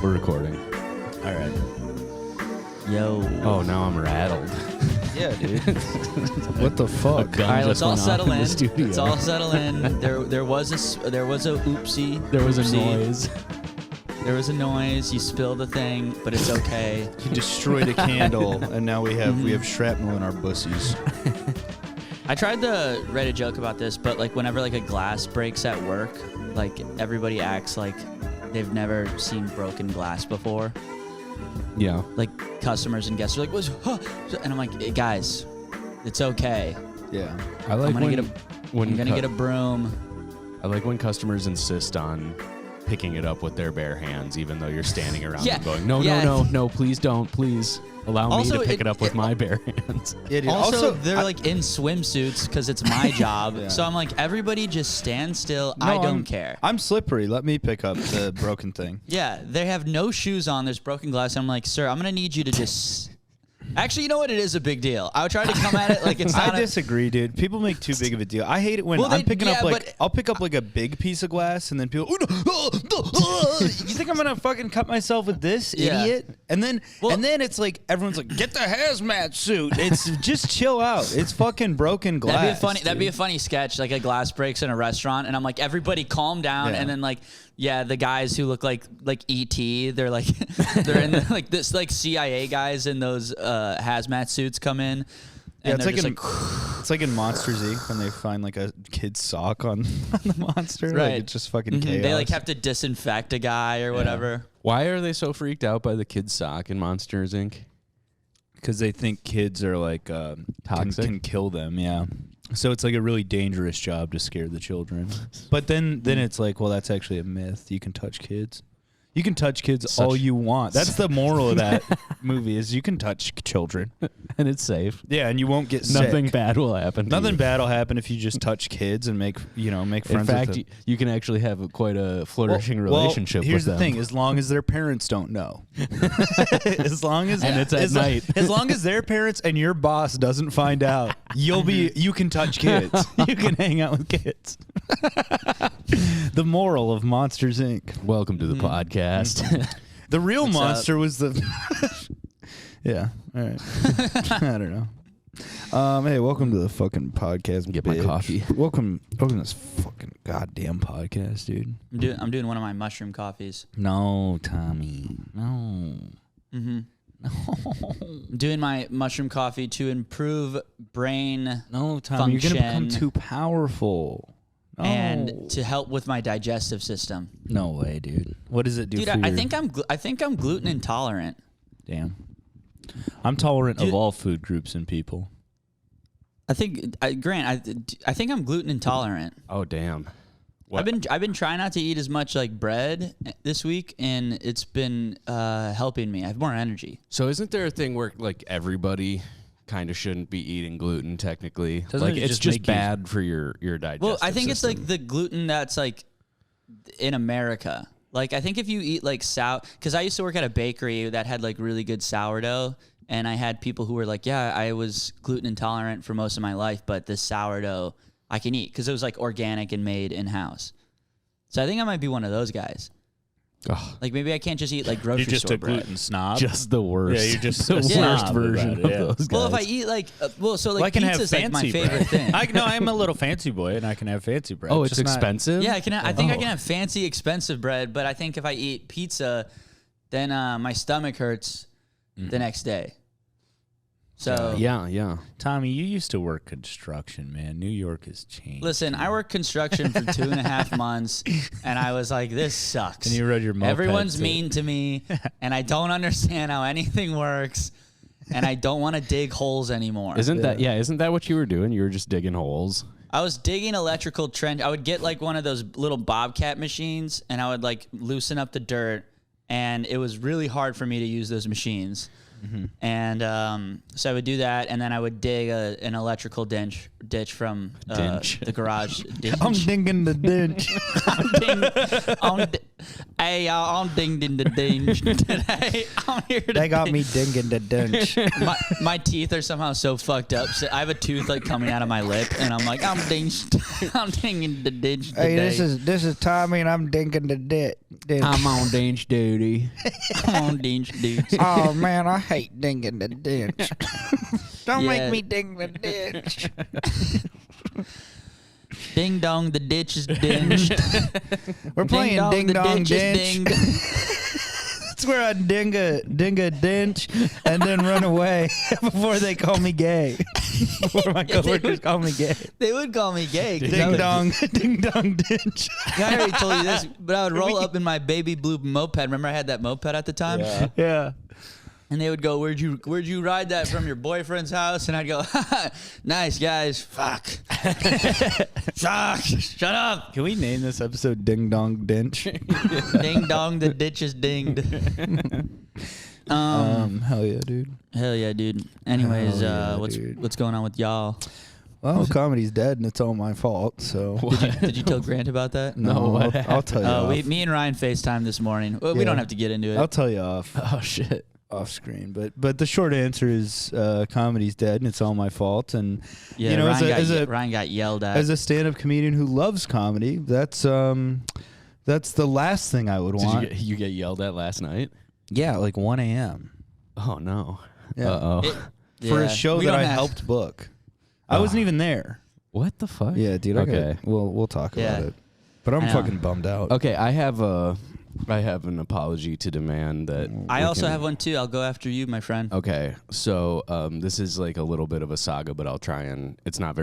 We're recording. All right. Yo. Oh, now I'm rattled. Yeah, dude. What the fuck? All right, let's all settle in. Let's all settle in. There was a oopsie. There was a noise. There was a noise. You spilled a thing, but it's okay. You destroyed a candle, and now we have shrapnel in our bussies. I tried to write a joke about this, but like whenever like a glass breaks at work, like everybody acts like they've never seen broken glass before. Yeah. Like customers and guests are like, "What's?" Huh? And I'm like, hey, guys, it's okay. Yeah. I like I'm gonna get a broom. I like when customers insist on picking it up with their bare hands, even though you're standing around and going, no, please don't, please. Allow me to pick it up with my bare hands. Yeah, dude. Also, they're like in swimsuits because it's my job. Yeah. So I'm like, everybody just stand still. I don't care. I'm slippery. Let me pick up the broken thing. Yeah, they have no shoes on. There's broken glass. I'm like, sir, I'm going to need you to just... Actually, you know what? It is a big deal. I would try to come at it like it's not I disagree, dude. People make too big of a deal. I hate it when I'm picking up like... I'll pick up like a big piece of glass and then people... You think I'm going to fucking cut myself with this, idiot? And then it's like, everyone's like, get the hazmat suit. It's just chill out. It's fucking broken glass. That'd be a funny sketch, like a glass breaks in a restaurant, and I'm like, everybody calm down, and then like... Yeah, the guys who look like E.T., they're like they're in like this like CIA guys in those hazmat suits come in. Yeah, it's like in Monsters Inc. when they find like a kid's sock on the monster. Right. Like it's just fucking chaos. They like have to disinfect a guy or whatever. Why are they so freaked out by the kid's sock in Monsters Inc.? Because they think kids are like toxic, can kill them. Yeah. So it's like a really dangerous job to scare the children. But then it's like, well, that's actually a myth. You can touch kids. You can touch kids all you want. That's the moral of that movie is you can touch children. And it's safe. Yeah, and you won't get sick. Nothing bad will happen. Nothing bad will happen if you just touch kids and make friends with them. In fact, you can actually have quite a flourishing relationship with them. Here's the thing, as long as their parents don't know. As long as and it's at night. As long as their parents and your boss doesn't find out, you can touch kids. You can hang out with kids. The moral of Monsters Inc. Welcome to the podcast. The real monster was the... Yeah, all right. I don't know. Hey, welcome to the fucking podcast. Get my coffee. Welcome to this fucking goddamn podcast, dude. I'm doing one of my mushroom coffees. No, Tommy. No. No. I'm doing my mushroom coffee to improve brain No, Tommy, function. you're gonna become too powerful. No. And to help with my digestive system. No way, dude. What does it do? Dude, for I think I'm gluten intolerant. Damn. I'm tolerant of all food groups and people. I think Grant, I think I'm gluten intolerant. Oh damn. What? I've been trying not to eat as much like bread this week, and it's been helping me. I have more energy. So isn't there a thing where like everybody kind of shouldn't be eating gluten technically? Like it's just bad for your digestive Well, I think system. it's like the gluten that's like in America. Like I think if you eat like because I used to work at a bakery that had like really good sourdough, and I had people who were like, yeah, I was gluten intolerant for most of my life, but this sourdough I can eat because it was like organic and made in-house. So I think I might be one of those guys. Oh. Like maybe I can't just eat like grocery You're just store a gluten bread. snob. Just the worst. Yeah, you're just the a worst snob version about it, of those guys. Well, if I eat like, I can have pizza's like my favorite bread. thing. I'm a little fancy boy, and I can have fancy bread. Oh, it's expensive? Yeah, I can. I think I can have fancy, expensive bread, but I think if I eat pizza, then my stomach hurts the next day. So yeah. Tommy, you used to work construction, man. New York has changed. Listen, I worked construction for 2.5 months, and I was like, this sucks. And you rode your moped Everyone's too. mean to me, and I don't understand how anything works, and I don't want to dig holes anymore. Isn't that what you were doing? You were just digging holes. I was digging electrical trench. I would get like one of those little Bobcat machines, and I would like loosen up the dirt, and it was really hard for me to use those machines. Mm-hmm. And so I would do that, and then I would dig an electrical ditch from the garage. I'm digging the ditch. I'm digging the ditch today. I'm here to They got me digging the ditch. my teeth are somehow so fucked up. So I have a tooth like coming out of my lip, and I'm like, I'm digging the ditch today. Hey, this is Tommy, and I'm digging the ditch. Dintch. I'm on Dintch duty. I'm on Dintch duty. Oh man, I hate dinging the ditch. Don't make me ding the ditch. Ding dong, the ditch is dinged. We're playing ding dong ditch. That's where I ding a Dintch and then run away before they call me gay. Before my coworkers call me gay. They would call me gay. Ding dong Dintch. I already told you this, but I would roll up in my baby blue moped. Remember I had that moped at the time? Yeah. And they would go, where'd you ride that from your boyfriend's house? And I'd go, nice guys. Fuck. Shut up. Can we name this episode Ding Dong Dintch? Ding dong, the ditch is dinged. Hell yeah, dude. Hell yeah, dude. Anyways, Yeah, what's going on with y'all? Well, comedy's dead and it's all my fault. So Did you tell Grant about that? no, I'll tell you. Off. Me and Ryan FaceTimed this morning. Well, we don't have to get into it. I'll tell you off. Oh shit. Off screen, but the short answer is comedy's dead and it's all my fault. And yeah, you know, Ryan got yelled at. As a stand-up comedian who loves comedy, that's the last thing I would want. Did you get yelled at last night? Yeah, like 1 a.m. Oh no. Yeah. Uh-oh. For a show that I helped book. I wasn't even there. What the fuck? Yeah, dude. Okay. We'll talk about it. But I'm fucking bummed out. Okay, I have an apology to demand that I also have one too. I'll go after you, my friend. Okay, so this is like a little bit of a saga, but I'll try and it's not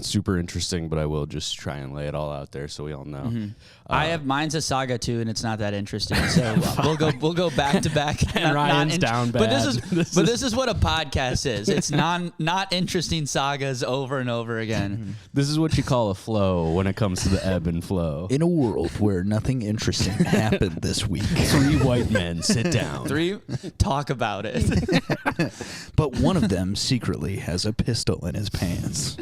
super interesting, but I will just try and lay it all out there so we all know. Mm-hmm. Mine's a saga too, and it's not that interesting. So we'll go back to back. And Ryan's down bad. But this is what a podcast is. It's not interesting sagas over and over again. This is what you call a flow when it comes to the ebb and flow. In a world where nothing interesting happened this week, 3 white men sit down. 3 talk about it. But one of them secretly has a pistol in his pants.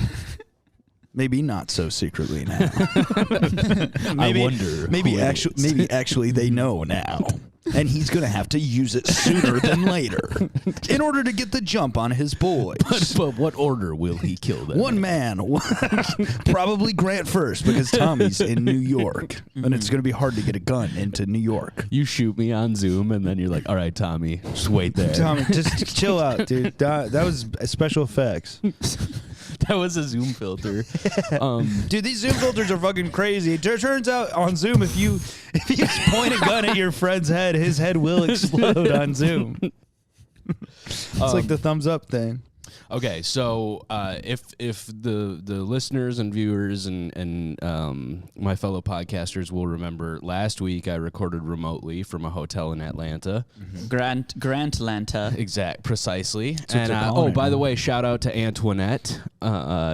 Maybe not so secretly now. I wonder. Maybe actually they know now. And he's going to have to use it sooner than later in order to get the jump on his boys. But what order will he kill them? One man. Probably Grant first because Tommy's in New York. And it's going to be hard to get a gun into New York. You shoot me on Zoom and then you're like, all right, Tommy, just wait there. Tommy, just chill out, dude. That was special effects. That was a Zoom filter. Dude, these Zoom filters are fucking crazy. It turns out on Zoom, if you point a gun at your friend's head, his head will explode on Zoom. It's like the thumbs up thing. Okay, so if the listeners and viewers and my fellow podcasters will remember, last week I recorded remotely from a hotel in Atlanta. Mm-hmm. Grant-Lanta. Precisely. And by the way, shout out to Antoinette.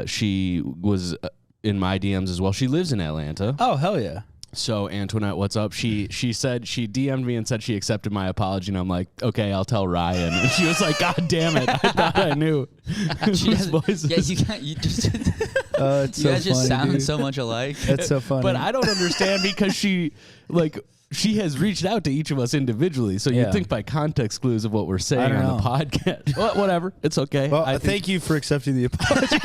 She was in my DMs as well. She lives in Atlanta. Oh, hell yeah. So Antoinette, what's up? She said she DM'd me and said she accepted my apology, and I'm like, okay, I'll tell Ryan. And she was like, God damn it, I thought I knew. Whose voice yeah, you just you guys just sound so much alike. That's so funny. But I don't understand because she has reached out to each of us individually, so you'd think by context clues of what we're saying on the podcast. Well, whatever, it's okay. Well, thank you for accepting the apology,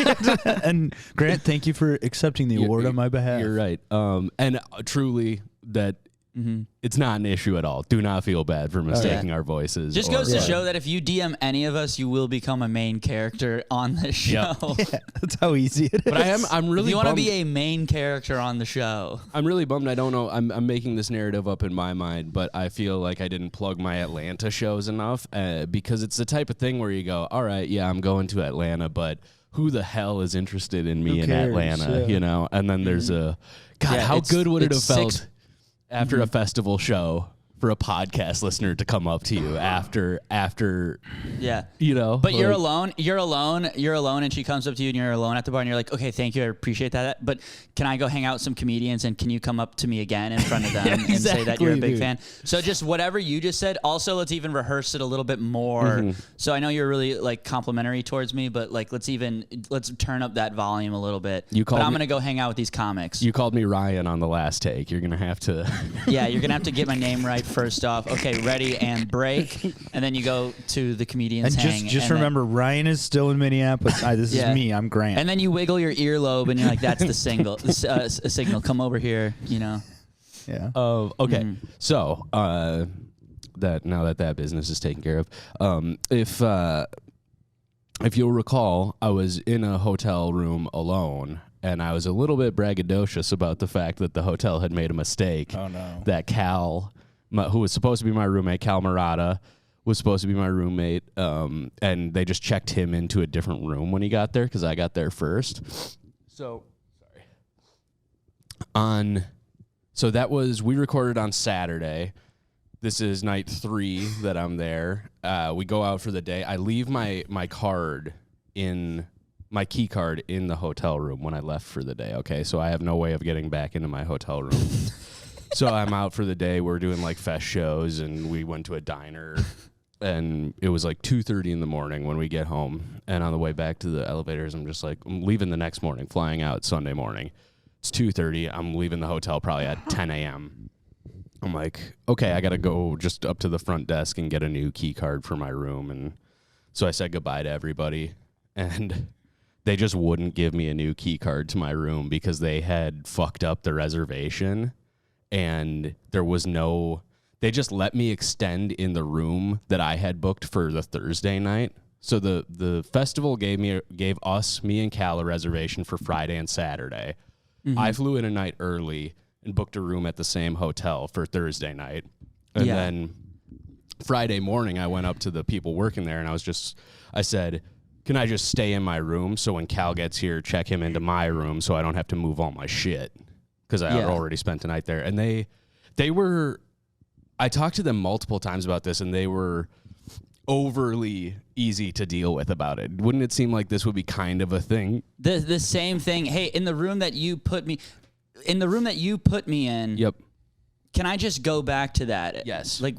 and Grant, thank you for accepting the award on my behalf. You're right, and truly that. Mm-hmm. It's not an issue at all. Do not feel bad for mistaking our voices. Just goes to show that if you DM any of us, you will become a main character on the show. Yep. Yeah, that's how easy it is. But I'm really. If you want to be a main character on the show, I'm really bummed. I don't know. I'm making this narrative up in my mind, but I feel like I didn't plug my Atlanta shows enough because it's the type of thing where you go, all right, yeah, I'm going to Atlanta, but who the hell is interested in me in Atlanta? Yeah. You know, and then there's how good would it have felt? After a festival show, for a podcast listener to come up to you after you know, but you're alone, and she comes up to you and you're alone at the bar and you're like, okay, thank you, I appreciate that, but can I go hang out with some comedians and can you come up to me again in front of them and say that you're a big fan? So just whatever you just said, also let's even rehearse it a little bit more. So I know you're really like complimentary towards me, but like let's turn up that volume a little bit. I'm gonna go hang out with these comics. You called me Ryan on the last take. You're gonna have to yeah, you're gonna have to get my name right first off. Okay, ready and break, and then you go to the comedians and hang. Just remember, Ryan is still in Minneapolis. This is me. I'm Grant. And then you wiggle your earlobe, and you're like, "That's the signal. A signal. Come over here." You know. Yeah. Okay. So that now that business is taken care of, if you'll recall, I was in a hotel room alone, and I was a little bit braggadocious about the fact that the hotel had made a mistake. Oh, no. That Cal, who was supposed to be my roommate, Cal Murata, was supposed to be my roommate, and they just checked him into a different room when he got there because I got there first. So we recorded on Saturday. This is night 3 that I'm there. We go out for the day. I leave my key card in the hotel room when I left for the day. Okay, so I have no way of getting back into my hotel room. So I'm out for the day. We're doing like fest shows, and we went to a diner, and it was like 2:30 in the morning when we get home. And on the way back to the elevators, I'm leaving the next morning, flying out Sunday morning. It's 2:30. I'm leaving the hotel probably at 10 a.m. I'm like, okay, I got to go just up to the front desk and get a new key card for my room. And so I said goodbye to everybody, and they just wouldn't give me a new key card to my room because they had fucked up the reservation, and they just let me extend in the room that I had booked for the Thursday night. So the festival gave me and Cal a reservation for Friday and Saturday. Mm-hmm. I flew in a night early and booked a room at the same hotel for Thursday night. And then Friday morning, I went up to the people working there, and I said, can I just stay in my room so when Cal gets here, check him into my room so I don't have to move all my shit? Because I had already spent the night there. And I talked to them multiple times about this, and they were overly easy to deal with about it. Wouldn't it seem like this would be kind of a thing? The same thing. Hey, in the room that you put me in. Yep. Can I just go back to that? Yes. Like,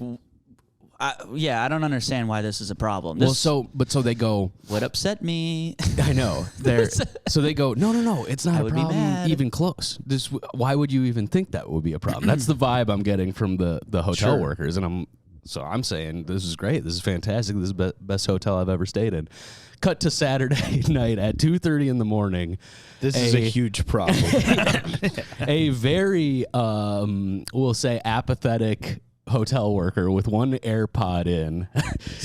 I don't understand why this is a problem. So they go, what upset me? I know. So they go, no, it's not a problem even close. Why would you even think that would be a problem? That's the vibe I'm getting from the hotel workers, and I'm saying this is great. This is fantastic. This is the best hotel I've ever stayed in. Cut to Saturday night at 2:30 in the morning. This is a huge problem. A very, we'll say, apathetic hotel worker with one AirPod in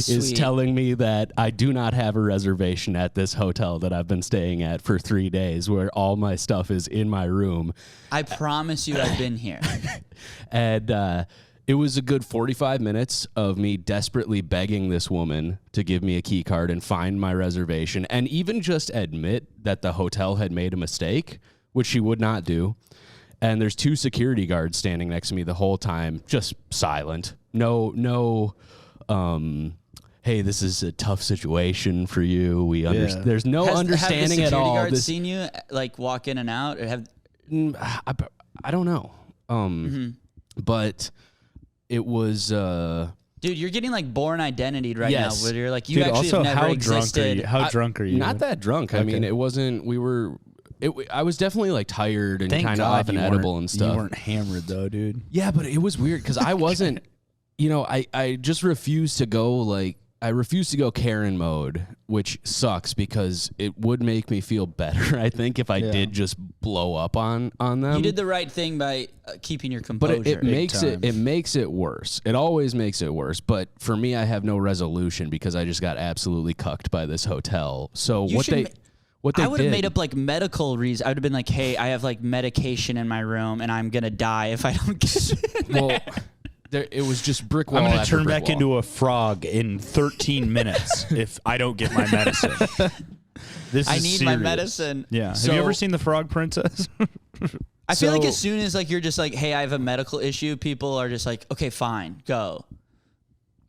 is telling me that I do not have a reservation at this hotel that I've been staying at for 3 days, where all my stuff is in my room. I promise you I've been here. And it was a good 45 minutes of me desperately begging this woman to give me a key card and find my reservation, and even just admit that the hotel had made a mistake, which she would not do. And there's 2 security guards standing next to me the whole time, just silent. No, hey, this is a tough situation for you. We understand. There's no understanding at all. Have the security guards seen you like walk in and out? Or I don't know. But it was. Dude, you're getting like Born Identity right now, where you're like, you Dude, actually also, have never how existed. How drunk are you? Not that drunk. I mean, it wasn't. I was definitely like tired and kind of off an edible and stuff. You weren't hammered though, dude. Yeah, but it was weird because I wasn't. I just refused to go Karen mode, which sucks because it would make me feel better, I think, if I did just blow up on them. You did the right thing by keeping your composure. But it makes it worse. It always makes it worse. But for me, I have no resolution because I just got absolutely cucked by this hotel. So I would have made up like medical reasons. I would have been like, hey, I have like medication in my room and I'm going to die if I don't get it in there. It was just brick wall. I'm going to turn back into a frog in 13 minutes if I don't get my medicine. I need serious. My medicine. Yeah. Have you ever seen The Frog Princess? I feel like as soon as like you're just like, hey, I have a medical issue, people are just like, okay, fine, go.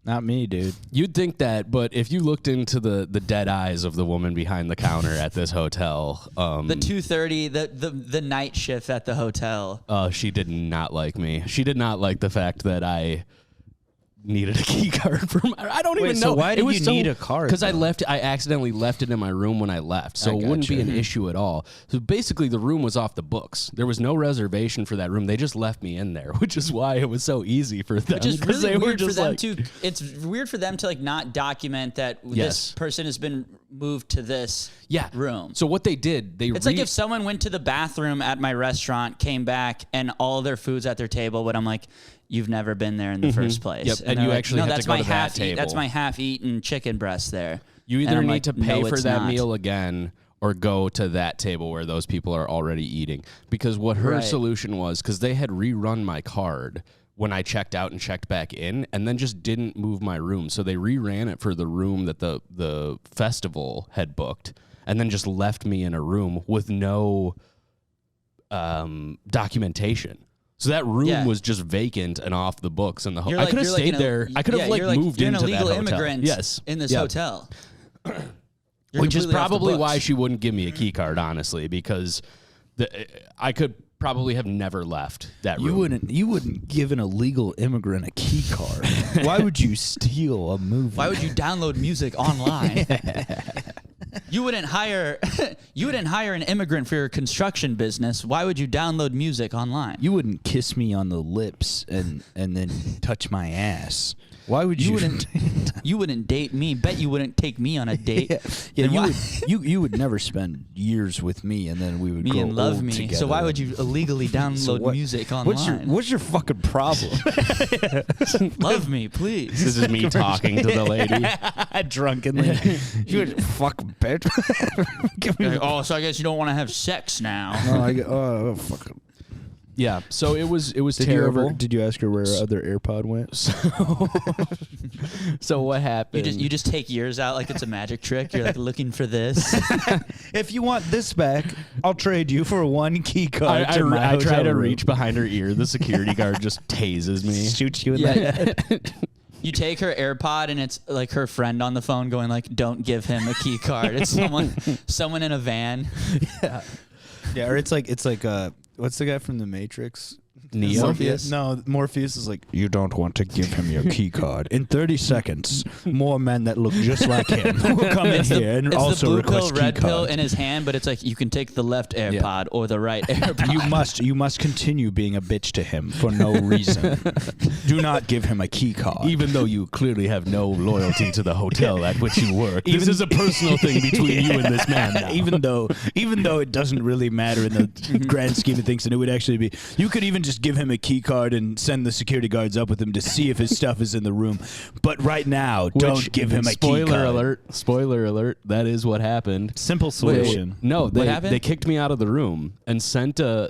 Not me, dude. You'd think that, but if you looked into the dead eyes of the woman behind the counter at this hotel, the 2:30, the night shift at the hotel, she did not like me. She did not like the fact that I needed a key card for my. I don't even know. So why did you need a card? Because I accidentally left it in my room when I left, so it wouldn't be an issue at all. So basically, the room was off the books. There was no reservation for that room. They just left me in there, which is why it was so easy for them. Which is really weird for them to. It's weird for them to like not document that this person has been moved to this room. So what they did, it's like if someone went to the bathroom at my restaurant, came back, and all their food's at their table, but I'm like, you've never been there in the first place. Yep. And you like, actually have to go to that table. That's my half-eaten chicken breast there. You either need to pay for that meal again or go to that table where those people are already eating. Because what her solution was, because they had rerun my card when I checked out and checked back in, and then just didn't move my room. So they reran it for the room that the festival had booked, and then just left me in a room with no documentation. So that room was just vacant and off the books in the hotel. I could have stayed there. I could have moved into that hotel. You're an illegal immigrant in this hotel. Which is probably why she wouldn't give me a key card, honestly, because I could probably have never left that room. You wouldn't give an illegal immigrant a key card. Why would you steal a movie? Why would you download music online? You wouldn't hire an immigrant for your construction business. Why would you download music online? You wouldn't kiss me on the lips and then touch my ass. Why would you? You wouldn't date me. Bet you wouldn't take me on a date. You would never spend years with me, and then we would grow and love old me. together. So why would you illegally download music online? What's your fucking problem? Love me, please. This is me talking to the lady drunkenly. You would fuck bitch. So I guess you don't want to have sex now. No, fucking. Yeah, so it was terrible. Did you ask her where her other AirPod went? So what happened? You just take yours out like it's a magic trick. You're like looking for this. If you want this back, I'll trade you for one key card. I try to reach behind her ear. The security guard just tases me, shoots you in the head. You take her AirPod and it's like her friend on the phone going like, "Don't give him a key card." It's someone in a van. Yeah, or it's like what's the guy from The Matrix? Neo? Morpheus? No, Morpheus is like, you don't want to give him your key card. In 30 seconds, more men that look just like him will come in here and also request key cards. It's the blue pill, red pill in his hand, but it's like you can take the left AirPod or the right AirPod. You must continue being a bitch to him for no reason. Do not give him a key card. Even though you clearly have no loyalty to the hotel at which you work. This is a personal thing between you and this man now. Even though it doesn't really matter in the grand scheme of things, and it would actually be, you could even just give him a key card and send the security guards up with him to see if his stuff is in the room. But right now, don't give him a key card. Spoiler alert, that is what happened. Simple solution. No, they kicked me out of the room and sent a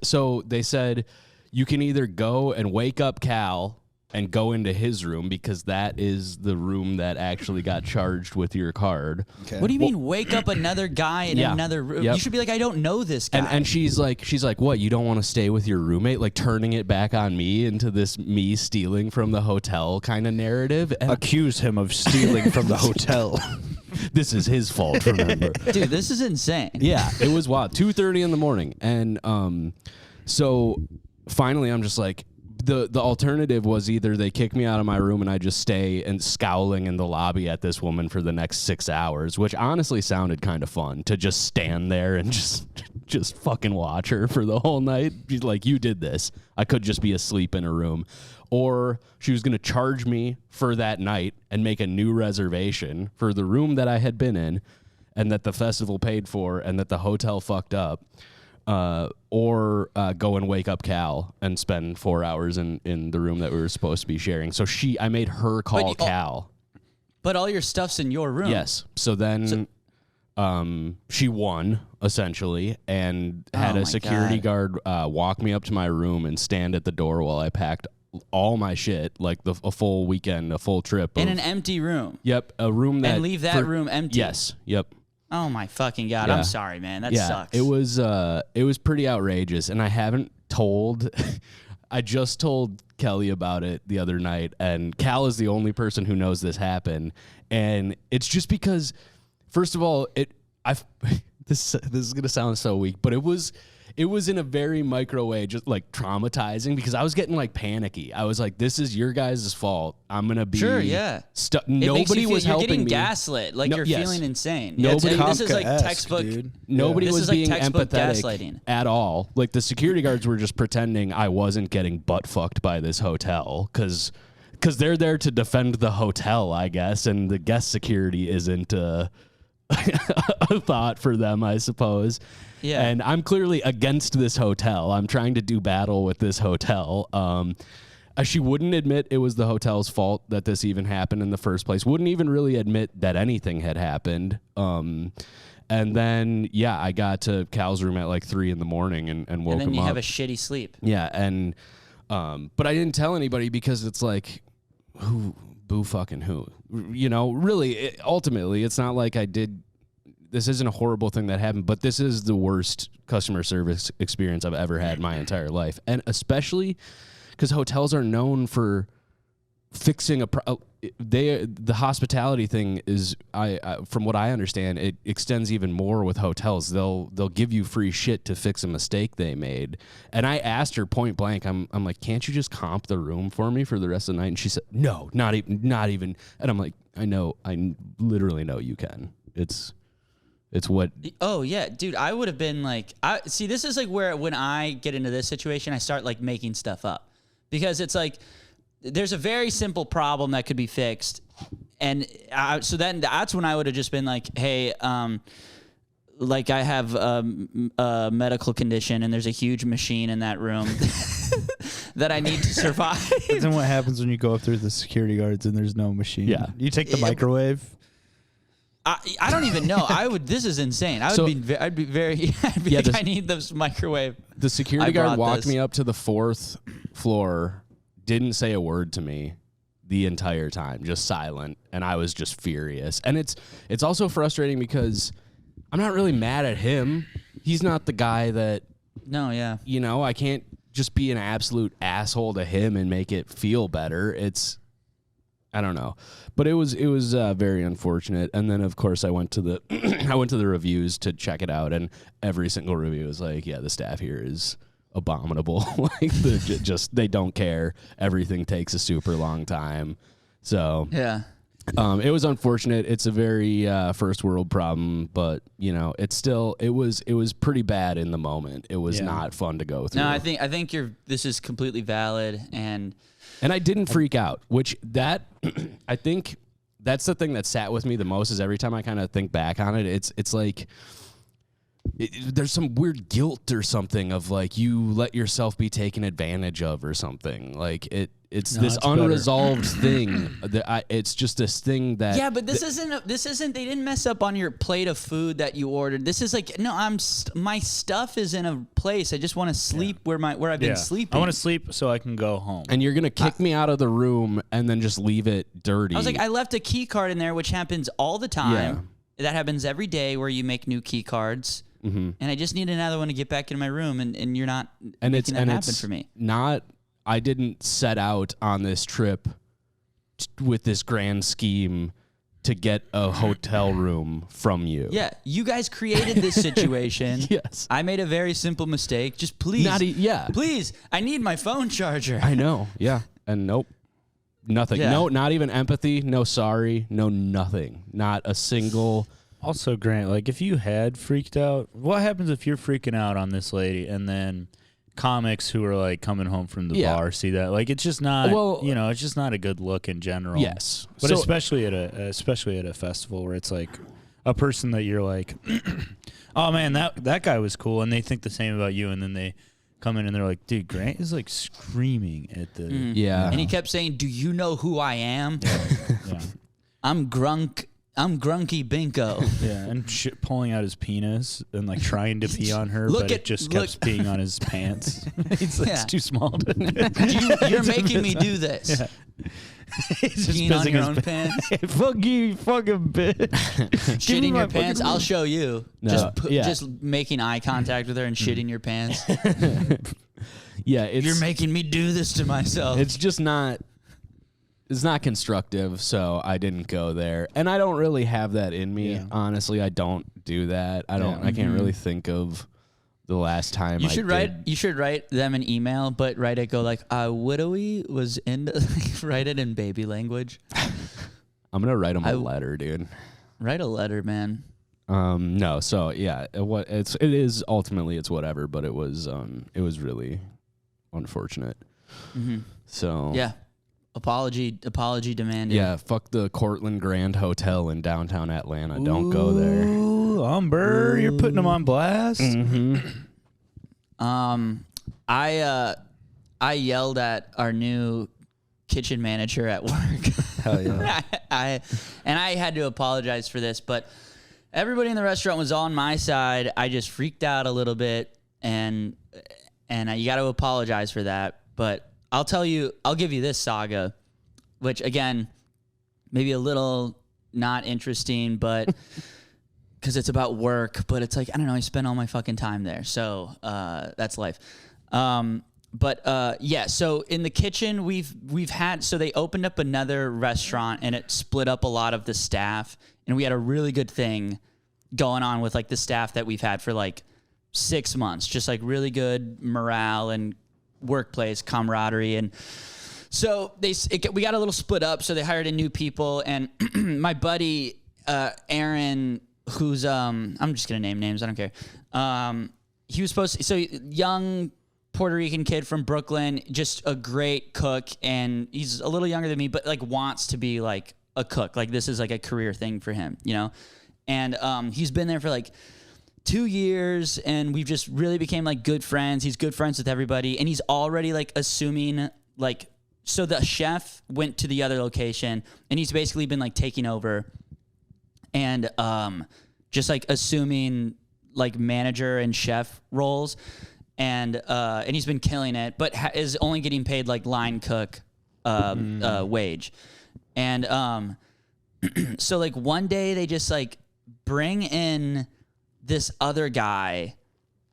so they said you can either go and wake up Cal and go into his room because that is the room that actually got charged with your card. Okay. What do you mean wake up another guy in another room? Yep. You should be like, I don't know this guy. And she's like, what, you don't want to stay with your roommate? Like turning it back on me into this me stealing from the hotel kind of narrative. And accuse him of stealing from the hotel. This is his fault, remember. Dude, this is insane. Yeah, it was wild. 2:30 in the morning. And so finally I'm just like, The alternative was either they kick me out of my room and I just stay and scowling in the lobby at this woman for the next 6 hours, which honestly sounded kind of fun to just stand there and just fucking watch her for the whole night. She's like, you did this. I could just be asleep in a room. Or she was going to charge me for that night and make a new reservation for the room that I had been in and that the festival paid for and that the hotel fucked up. Or go and wake up Cal and spend 4 hours in the room that we were supposed to be sharing. So I made her call Cal. But all your stuff's in your room. Yes. So then she won, essentially, and had a security guard walk me up to my room and stand at the door while I packed all my shit, like a full weekend, a full trip. In an empty room. Yep. A room that... And leave that room empty. Yes. Yep. Oh my fucking God. Yeah. I'm sorry, man. That sucks. It was pretty outrageous, and I haven't told I just told Kelly about it the other night, and Cal is the only person who knows this happened. And it's just because, first of all, this is gonna sound so weak, but it was in a very micro way, just like traumatizing because I was getting like panicky. I was like, "This is your guys' fault. I'm gonna be sure, yeah." Nobody was helping me. You're getting gaslit, like you're feeling insane. Nobody. This is like textbook. Dude. Nobody was like being empathetic gaslighting at all. Like the security guards were just pretending I wasn't getting butt fucked by this hotel because they're there to defend the hotel, I guess, and the guest security isn't a thought for them, I suppose. Yeah. And I'm clearly against this hotel. I'm trying to do battle with this hotel. She wouldn't admit it was the hotel's fault that this even happened in the first place. Wouldn't even really admit that anything had happened. And then, I got to Cal's room at like 3 a.m. and woke him up. And then you have a shitty sleep. Yeah, and but I didn't tell anybody because it's like, boo fucking who? You know, really, ultimately, it's not like I did. This isn't a horrible thing that happened, but this is the worst customer service experience I've ever had in my entire life. And especially because hotels are known for fixing the hospitality thing is, from what I understand, it extends even more with hotels. They'll give you free shit to fix a mistake they made. And I asked her point blank, I'm like, can't you just comp the room for me for the rest of the night? And she said, no, not even. And I'm like, I literally know you can. It's what. Oh yeah, dude. I would have been like, see, this is like where when I get into this situation, I start like making stuff up because it's like there's a very simple problem that could be fixed, and so then that's when I would have just been like, hey, like I have a medical condition and there's a huge machine in that room that I need to survive. That's what happens when you go up through the security guards and there's no machine. Yeah, you take the microwave. I don't even know. This is insane. I'd be very. I need this microwave. The security guard walked me up to the 4th floor, didn't say a word to me the entire time, just silent, and I was just furious. And it's also frustrating because I'm not really mad at him. He's not the guy that. No, yeah. You know, I can't just be an absolute asshole to him and make it feel better. I don't know, but it was very unfortunate. And then of course I went to the reviews to check it out, and every single review was like, yeah, the staff here is abominable. Like they don't care. Everything takes a super long time. So yeah, it was unfortunate. It's a very first world problem, but you know, it was pretty bad in the moment. It was not fun to go through. No, I think this is completely valid, and I didn't freak out, which I think that's the thing that sat with me the most is every time I kind of think back on it, it's like there's some weird guilt or something of like you let yourself be taken advantage of or something. Like it's this unresolved thing. It's just this thing that but this isn't. They didn't mess up on your plate of food that you ordered. This is like my stuff is in a place. I just want to sleep where I've been sleeping. I want to sleep so I can go home. And you're gonna kick me out of the room and then just leave it dirty. I was like, I left a key card in there, which happens all the time. Yeah. That happens every day where you make new key cards. Mm-hmm. And I just need another one to get back into my room, and you're not making that happen for me. I didn't set out on this trip with this grand scheme to get a hotel room from you. Yeah, you guys created this situation. Yes. I made a very simple mistake. Just please. Please, I need my phone charger. I know, yeah. And nope. Nothing. Yeah. No, not even empathy. No sorry. No nothing. Not a single. Also, Grant, like if you had freaked out, what happens if you're freaking out on this lady and then comics who are like coming home from the bar see that? Like it's just not, it's just not a good look in general. Yes. But especially at a festival where it's like a person that you're like, oh man, that guy was cool, and they think the same about you, and then they come in and they're like, dude, Grant is like screaming at the and he kept saying, do you know who I am? Yeah. I'm Grunky Binko. Yeah, and pulling out his penis and like trying to pee on her, but it just kept peeing on his pants. It's too small to You're making me do this. Yeah. He's just peeing on your own pants. Fuck you fucking bitch. Shitting your pants, I'll show you. No, just making eye contact with her and shitting your pants. Yeah, you're making me do this to myself. It's just not. It's not constructive, so I didn't go there. And I don't really have that in me. Yeah. Honestly, I don't do that. I can't really think of the last time you should write them an email, but write it widowy was into write it in baby language. I'm gonna write them a letter, dude. Write a letter, man. No, so yeah, it is ultimately it's whatever, but it was really unfortunate. Mm-hmm. So yeah, apology demanded. Yeah, fuck the Cortland Grand Hotel in downtown Atlanta. Don't go there. Ooh, Umber, you're putting them on blast. Mm-hmm. I yelled at our new kitchen manager at work. Hell yeah. I had to apologize for this, but everybody in the restaurant was on my side. I just freaked out a little bit, and you got to apologize for that. But I'll give you this saga, which again, maybe a little not interesting, but because it's about work, but it's like, I don't know, I spent all my fucking time there. So that's life. Yeah, so in the kitchen, we've had, so they opened up another restaurant and it split up a lot of the staff, and we had a really good thing going on with like the staff that we've had for like 6 months, just like really good morale and workplace camaraderie. And so we got a little split up, so they hired in new people, and my buddy Aaron, who's I'm just gonna name names, I don't care. He was supposed to, so young Puerto Rican kid from Brooklyn, just a great cook, and he's a little younger than me, but like wants to be like a cook. Like this is like a career thing for him, you know? And he's been there for like 2 years, and we've just really became like good friends. He's good friends with everybody, and he's already like assuming like, so the chef went to the other location, and he's basically been like taking over and just like assuming like manager and chef roles. And he's been killing it, but is only getting paid like line cook wage. And so like one day they just like bring in this other guy,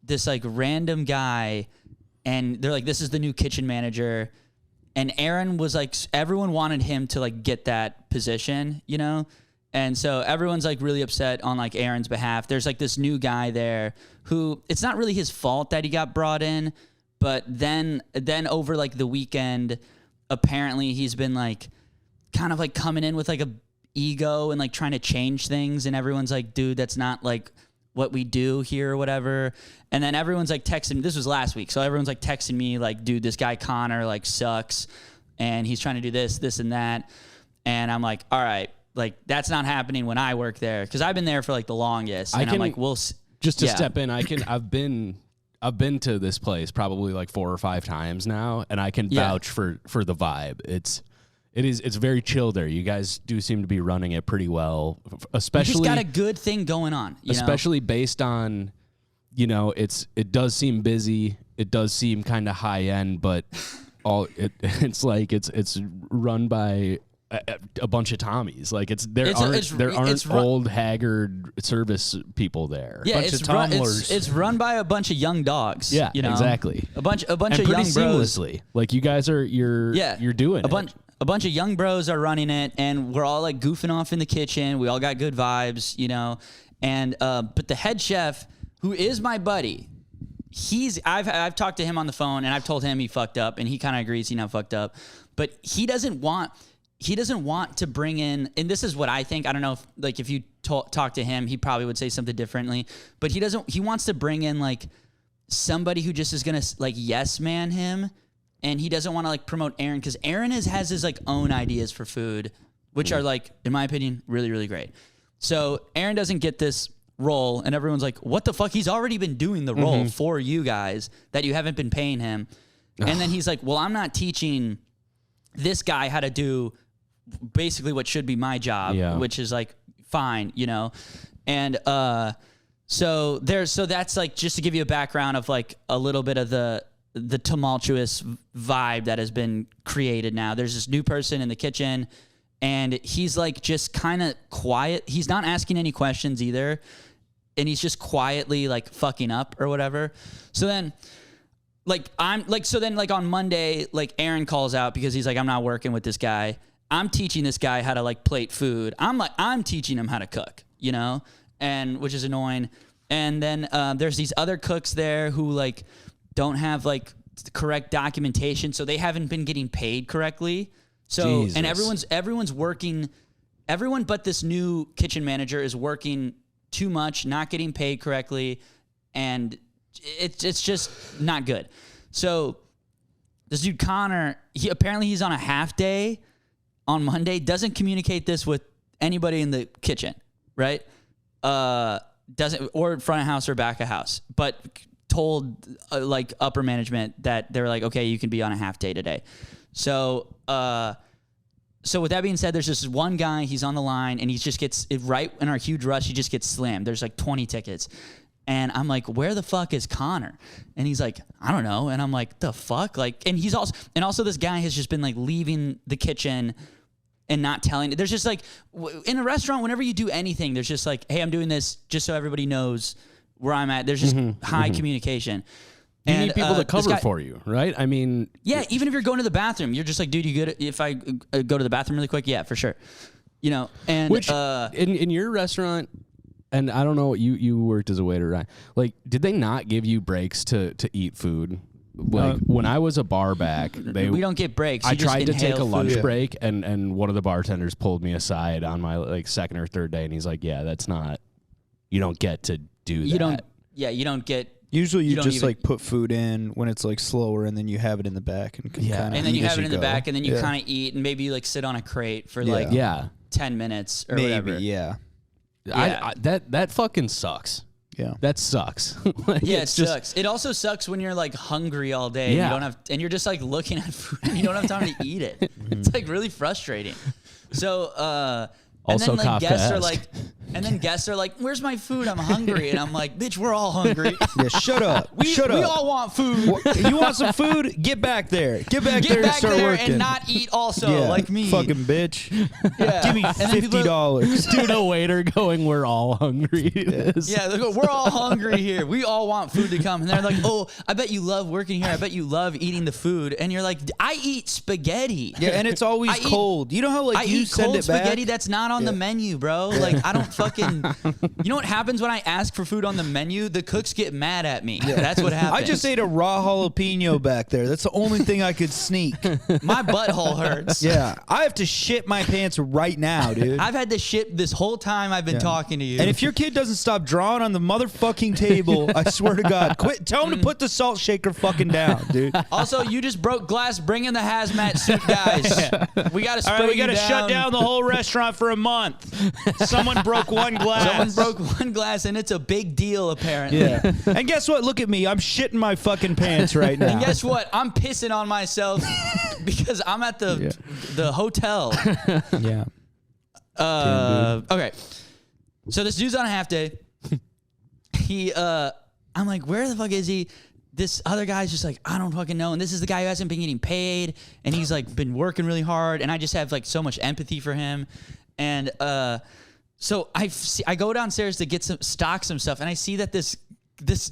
this like random guy, and they're like, this is the new kitchen manager. And Aaron was like, everyone wanted him to like get that position, you know? And so everyone's like really upset on like Aaron's behalf. There's like this new guy there who, it's not really his fault that he got brought in, but then over like the weekend, apparently he's been like kind of like coming in with like a ego and like trying to change things, and everyone's like, dude, that's not like what we do here or whatever. And then everyone's like texting, this was last week, so everyone's like texting me like, dude, this guy Connor like sucks, and he's trying to do this and that. And I'm like, all right, like that's not happening when I work there, because I've been there for like the longest. And I'm like, just to step in, I've been to this place probably like 4 or 5 times now, and I can vouch for the vibe. It's very chill there. You guys do seem to be running it pretty well, especially. You just got a good thing going on, especially based on, it does seem busy. It does seem kind of high end, but it's like it's run by a bunch of Tommies. Like there aren't old haggard service people there. Yeah, bunch of Tomlers. It's run by a bunch of young dogs. Yeah, exactly. A bunch of pretty young seamlessly. bros. Like you guys you're doing a bunch of young bros are running it, and we're all like goofing off in the kitchen. We all got good vibes, And but the head chef, who is my buddy, I've talked to him on the phone, and I've told him he fucked up, and he kind of agrees he not fucked up, but he doesn't want to bring in, and this is what I think. I don't know if you talk to him, he probably would say something differently, but he wants to bring in like somebody who just is going to like yes man him. And he doesn't want to like promote Aaron, because Aaron has his like own ideas for food, which are like, in my opinion, really, really great. So Aaron doesn't get this role, and everyone's like, what the fuck? He's already been doing the role for you guys that you haven't been paying him. And then he's like, well, I'm not teaching this guy how to do basically what should be my job, which is like fine, And so that's like, just to give you a background of like a little bit of the tumultuous vibe that has been created now. There's this new person in the kitchen, and he's like just kind of quiet. He's not asking any questions either, and he's just quietly like fucking up or whatever. So then on Monday, like Aaron calls out because he's like, I'm not working with this guy. I'm teaching this guy how to like plate food. I'm teaching him how to cook, and which is annoying. And then there's these other cooks there who like don't have like the correct documentation, so they haven't been getting paid correctly. So Jesus. and everyone's working. Everyone but this new kitchen manager is working too much, not getting paid correctly, and it's just not good. So this dude Connor, he's on a half day on Monday. Doesn't communicate this with anybody in the kitchen, right? Doesn't, or front of house or back of house, but told like upper management that they're like, okay, you can be on a half day today. So with that being said, there's this one guy, he's on the line, and he just gets, right in our huge rush, he just gets slammed. There's like 20 tickets. And I'm like, where the fuck is Connor? And he's like, I don't know. And I'm like, the fuck? Like, and also this guy has just been like leaving the kitchen and not telling. There's just like, in a restaurant, whenever you do anything, there's just like, hey, I'm doing this just so everybody knows where I'm at. There's just high communication. You need people to cover for you, right? I mean... Yeah, even if you're going to the bathroom, you're just like, dude, you good if I go to the bathroom really quick? Yeah, for sure. You know, and... Which, in your restaurant, and I don't know, you worked as a waiter, right? Like, did they not give you breaks to eat food? Like, when I was a bar back... we don't get breaks. I tried to take a lunch break, and one of the bartenders pulled me aside on my, like, second or third day, and he's like, yeah, that's not... You don't get to do that. You don't get... Usually you just like put food in when it's like slower, and then you have it in the back, and and then you have it in the back, and then you kind of eat, and maybe you like sit on a crate for like 10 minutes or whatever. That fucking sucks. Yeah, that sucks. Like, yeah, it sucks. It also sucks when you're like hungry all day. Yeah. And you don't have, and you're just like looking at food, and you don't have time to eat it. It's like really frustrating. So. Also, and then like guests are like, "Where's my food? I'm hungry." And I'm like, "Bitch, we're all hungry." Yeah, shut up. We all want food. You want some food? Get back there. Get back there and start working. And not eat also like me. Fucking bitch. Yeah. Give me $50. Dude, a waiter going, "We're all hungry." Yeah, they go, "We're all hungry here. We all want food to come." And they're like, "Oh, I bet you love working here. I bet you love eating the food." And you're like, "I eat spaghetti." Yeah, and it's always cold. You know how like you send it back? Spaghetti that's not on the menu, bro. Like, I don't fucking... You know what happens when I ask for food on the menu? The cooks get mad at me. Yeah. That's what happens. I just ate a raw jalapeno back there. That's the only thing I could sneak. My butthole hurts. Yeah. I have to shit my pants right now, dude. I've had to shit this whole time I've been talking to you. And if your kid doesn't stop drawing on the motherfucking table, I swear to God, quit. Tell him to put the salt shaker fucking down, dude. Also, you just broke glass. Bring in the hazmat suit, guys. We got to spray All right, we got to shut down the whole restaurant for a month. Someone broke one glass. Someone broke one glass, and it's a big deal, apparently. Yeah. And guess what? Look at me. I'm shitting my fucking pants right now. And guess what? I'm pissing on myself because I'm at the hotel. Yeah. Okay. So this dude's on a half day. I'm like, where the fuck is he? This other guy's just like, I don't fucking know. And this is the guy who hasn't been getting paid, and he's like been working really hard, and I just have like so much empathy for him. And so I go downstairs to stock some stuff, and I see that this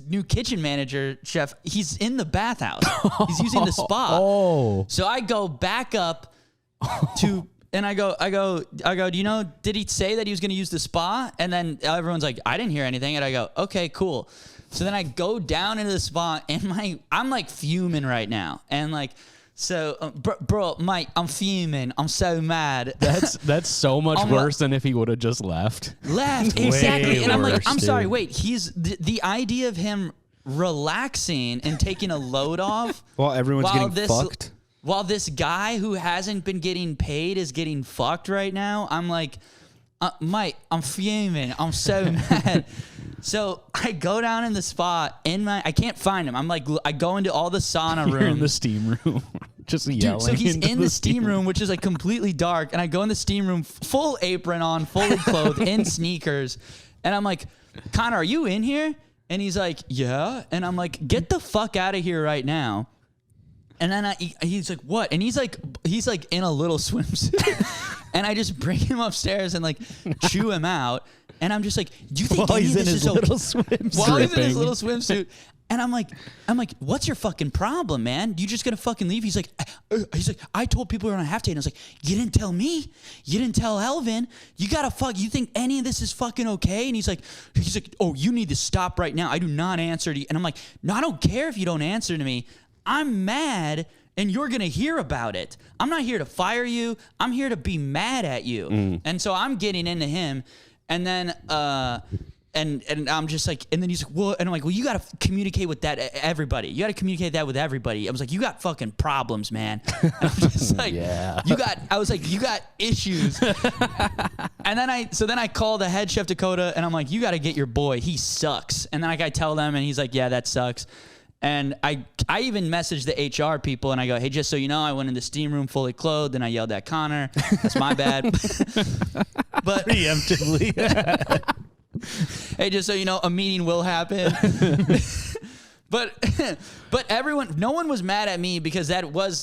new kitchen manager chef, he's in the bathhouse. He's using the spa. Oh. So I go back up to, and I go, do you know, did he say that he was going to use the spa? And then everyone's like, I didn't hear anything. And I go, okay, cool. So then I go down into the spa, and I'm like fuming right now. And like, so, bro, Mike, I'm fuming. I'm so mad. That's so much worse than if he would have just left. Exactly. And I'm like, I'm sorry. Wait, he's the idea of him relaxing and taking a load off while everyone's getting fucked. While this guy who hasn't been getting paid is getting fucked right now. I'm like, Mike, I'm fuming. I'm so mad. So I go down in the spot I can't find him. I'm like, I go into all the sauna rooms. You're in the steam room. Just yelling. Dude, so he's in the steam room, which is like completely dark. And I go in the steam room, full apron on, fully clothed, in sneakers. And I'm like, Connor, are you in here? And he's like, yeah. And I'm like, get the fuck out of here right now. And then he's like, what? And he's like in a little swimsuit. And I just bring him upstairs and like chew him out. And I'm just like, do you think while he's in his little swimsuit? While he's in his little swimsuit, And I'm like, what's your fucking problem, man? You just gonna fucking leave? He's like, I told people we're on a half day. And I was like, you didn't tell me. You didn't tell Elvin. You gotta fuck. You think any of this is fucking okay? And he's like, oh, you need to stop right now. I do not answer to you. And I'm like, no, I don't care if you don't answer to me. I'm mad, and you're gonna hear about it. I'm not here to fire you. I'm here to be mad at you. And so I'm getting into him, and then And I'm just like, and then he's like, well, and I'm like, well, you got to communicate with that everybody. You got to communicate that with everybody. I was like, you got fucking problems, man. And I'm just like, I was like, you got issues. And then I call the head chef Dakota, and I'm like, you got to get your boy. He sucks. And then I tell them, and he's like, yeah, that sucks. And I even messaged the HR people, and I go, hey, just so you know, I went in the steam room fully clothed, and I yelled at Connor. That's my bad. But preemptively. Hey, just so you know, a meeting will happen. but no one was mad at me because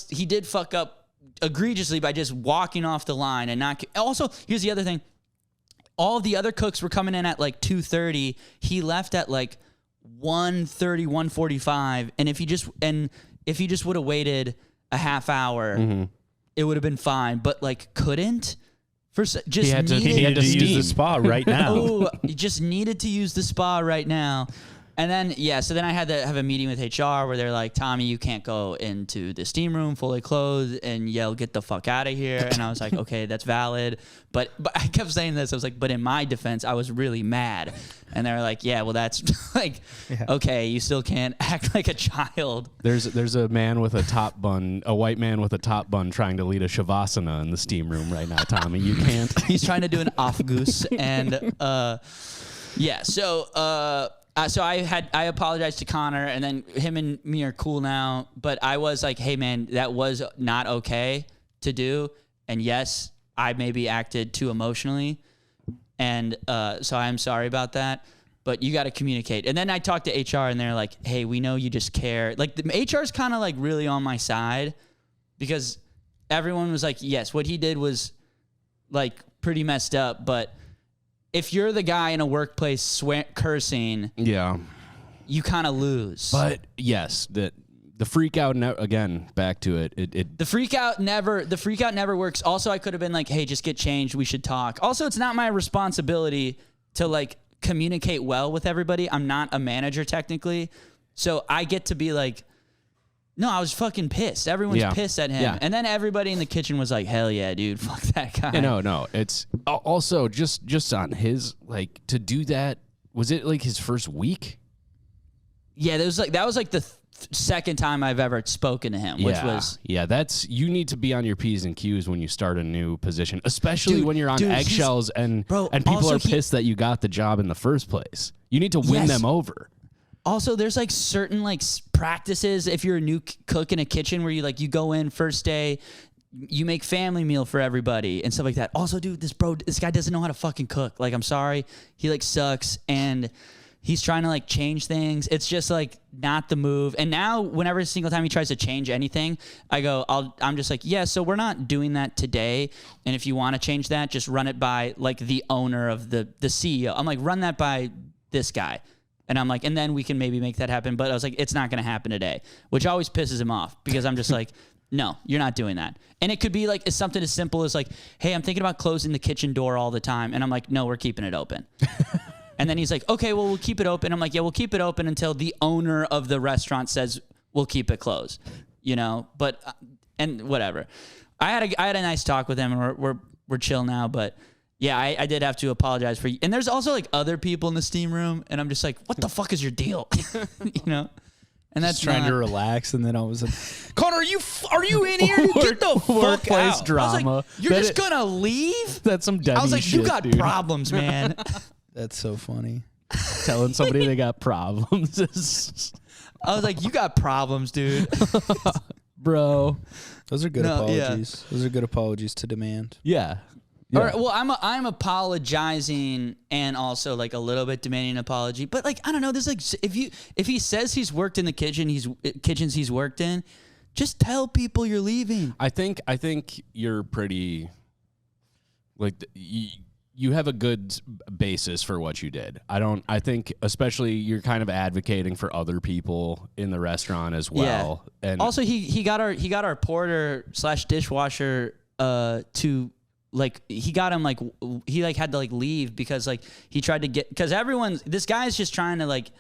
he did fuck up egregiously by just walking off the line and not. Also, here's the other thing. All of the other cooks were coming in at like 2:30. He left at like 1:30, 1:45. And if he just would have waited a half hour, it would have been fine. But like couldn't. He had to use the spa right now. Oh, he just needed to use the spa right now. And then, so then I had to have a meeting with HR where they're like, Tommy, you can't go into the steam room fully clothed and yell, get the fuck out of here. And I was like, okay, that's valid. But I kept saying this. I was like, but in my defense, I was really mad. And they were like, yeah, well, that's like, okay, you still can't act like a child. There's a man with a top bun, a white man with a top bun trying to lead a shavasana in the steam room right now, Tommy. You can't. He's trying to do an off-goose. And, so I apologized to Connor, and then him and me are cool now. But I was like, hey, man, that was not okay to do. And yes, I maybe acted too emotionally. And so I'm sorry about that. But you got to communicate. And then I talked to HR, and they're like, hey, we know you just care. Like, the HR's kind of like really on my side because everyone was like, yes, what he did was like pretty messed up. But if you're the guy in a workplace cursing, you kind of lose. But yes, the freak out again. Back to it. The freak out never works. Also, I could have been like, hey, just get changed. We should talk. Also, it's not my responsibility to like communicate well with everybody. I'm not a manager technically, so I get to be like, no, I was fucking pissed. Everyone's pissed at him. Yeah. And then everybody in the kitchen was like, hell yeah, dude, fuck that guy. No. It's also just on his, like, to do that. Was it like his first week? Yeah, that was like the second time I've ever spoken to him, which was. Yeah, you need to be on your P's and Q's when you start a new position, especially when you're on eggshells and people are pissed that you got the job in the first place. You need to win them over. Also, there's like certain like practices if you're a new cook in a kitchen where you go in first day, you make family meal for everybody and stuff like that. Also, dude, this guy doesn't know how to fucking cook. Like, I'm sorry, he like sucks and he's trying to like change things. It's just like not the move. And now, whenever single time he tries to change anything, I'm just like, yeah. So we're not doing that today. And if you want to change that, just run it by like the owner of the CEO. I'm like, run that by this guy. And I'm like, and then we can maybe make that happen. But I was like, it's not going to happen today, which always pisses him off because I'm just like, no, you're not doing that. And it could be like, it's something as simple as like, hey, I'm thinking about closing the kitchen door all the time. And I'm like, no, we're keeping it open. And then he's like, okay, well, we'll keep it open. I'm like, yeah, we'll keep it open until the owner of the restaurant says we'll keep it closed, but, and whatever. I had a nice talk with him and we're chill now, but yeah, I did have to apologize for you. And there's also like other people in the steam room, and I'm just like, what the fuck is your deal? And that's just trying to relax, and then I was like, Connor, are you in here? Get the fuck out. Drama. I was like, you're just gonna leave? That's some dummy shit, I was like, you got problems, man. That's so funny. Telling somebody they got problems. I was like, you got problems, dude. Bro. Those are good apologies. Yeah. Those are good apologies to demand. Yeah. Yeah. All right, well, I'm apologizing and also like a little bit demanding an apology, but like I don't know. There's like if he says he's worked in the kitchens he's worked in, just tell people you're leaving. I think you're pretty like you have a good basis for what you did. I think especially you're kind of advocating for other people in the restaurant as well. Yeah. And also he got our porter / dishwasher to like, he got him like, he like had to like leave because like he tried to get, because this guy's just trying to like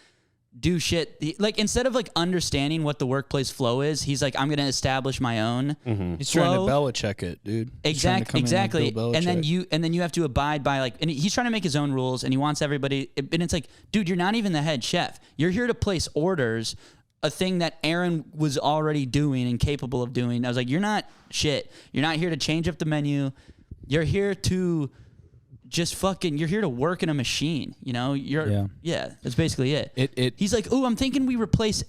do shit. Like, instead of like understanding what the workplace flow is, he's like, I'm going to establish my own. He's flow. trying to Belichick it, dude. Exactly. And then you have to abide by like, and he's trying to make his own rules, and he wants everybody. And it's like, dude, you're not even the head chef. You're here to place orders, a thing that Aaron was already doing and capable of doing. I was like, you're not shit. You're not here to change up the menu. You're here to just fucking, you're here to work in a machine, you know? That's basically it. He's like, I'm thinking we replace,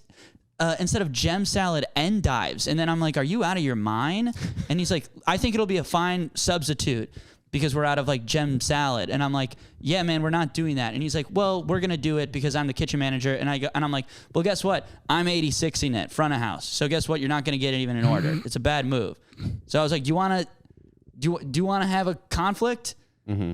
instead of gem salad, endives. And then I'm like, are you out of your mind? And he's like, I think it'll be a fine substitute because we're out of like gem salad. And I'm like, yeah, man, we're not doing that. And he's like, well, we're going to do it because I'm the kitchen manager. And I'm like, well, guess what? I'm 86ing it, front of house. So guess what? You're not going to get it even in order. It's a bad move. So I was like, do you want to have a conflict? Mm-hmm.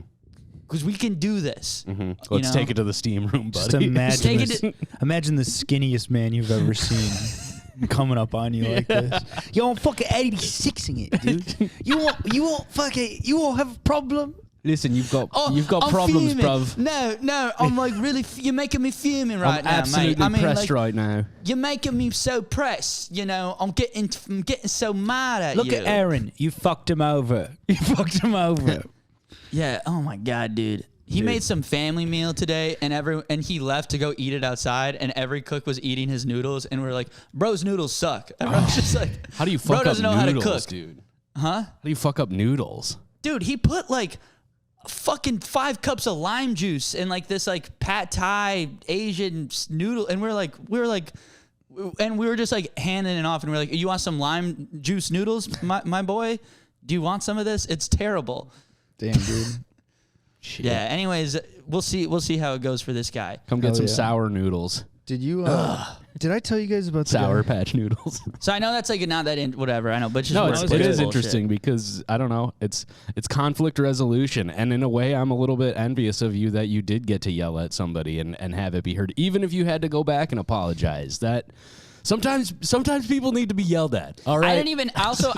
Because we can do this. Mm-hmm. Let's take it to the steam room, buddy. Just imagine the skinniest man you've ever seen coming up on you like this. Yo, I'm fucking 86ing it, dude. You won't have a problem. Listen, you've got problems, fuming. bruv. No, I'm like really. You're making me fuming right now, absolutely mate. I mean, pressed like, right now. You're making me so pressed. You know, I'm getting so mad at you. Look at Aaron. You fucked him over. Yeah. Oh my God, dude. He made some family meal today, and he left to go eat it outside, and every cook was eating his noodles, and we're like, bro's noodles suck. And I was just like, how do you fuck up doesn't know noodles, how to cook, dude? Huh? How do you fuck up noodles? Dude, he put like fucking 5 cups of lime juice in like this like pad thai Asian noodle, and we were just like handing it off, and we're like, you want some lime juice noodles, my boy? Do you want some of this? It's terrible. Damn, dude. Shit. Yeah. Anyways, we'll see how it goes for this guy. Come get some sour noodles. Did you? Did I tell you guys about Sour Patch noodles? So I know that's like not that whatever. I know, but it is interesting because I don't know. It's conflict resolution, and in a way, I'm a little bit envious of you that you did get to yell at somebody and have it be heard, even if you had to go back and apologize. That. Sometimes people need to be yelled at. All right. I didn't even have to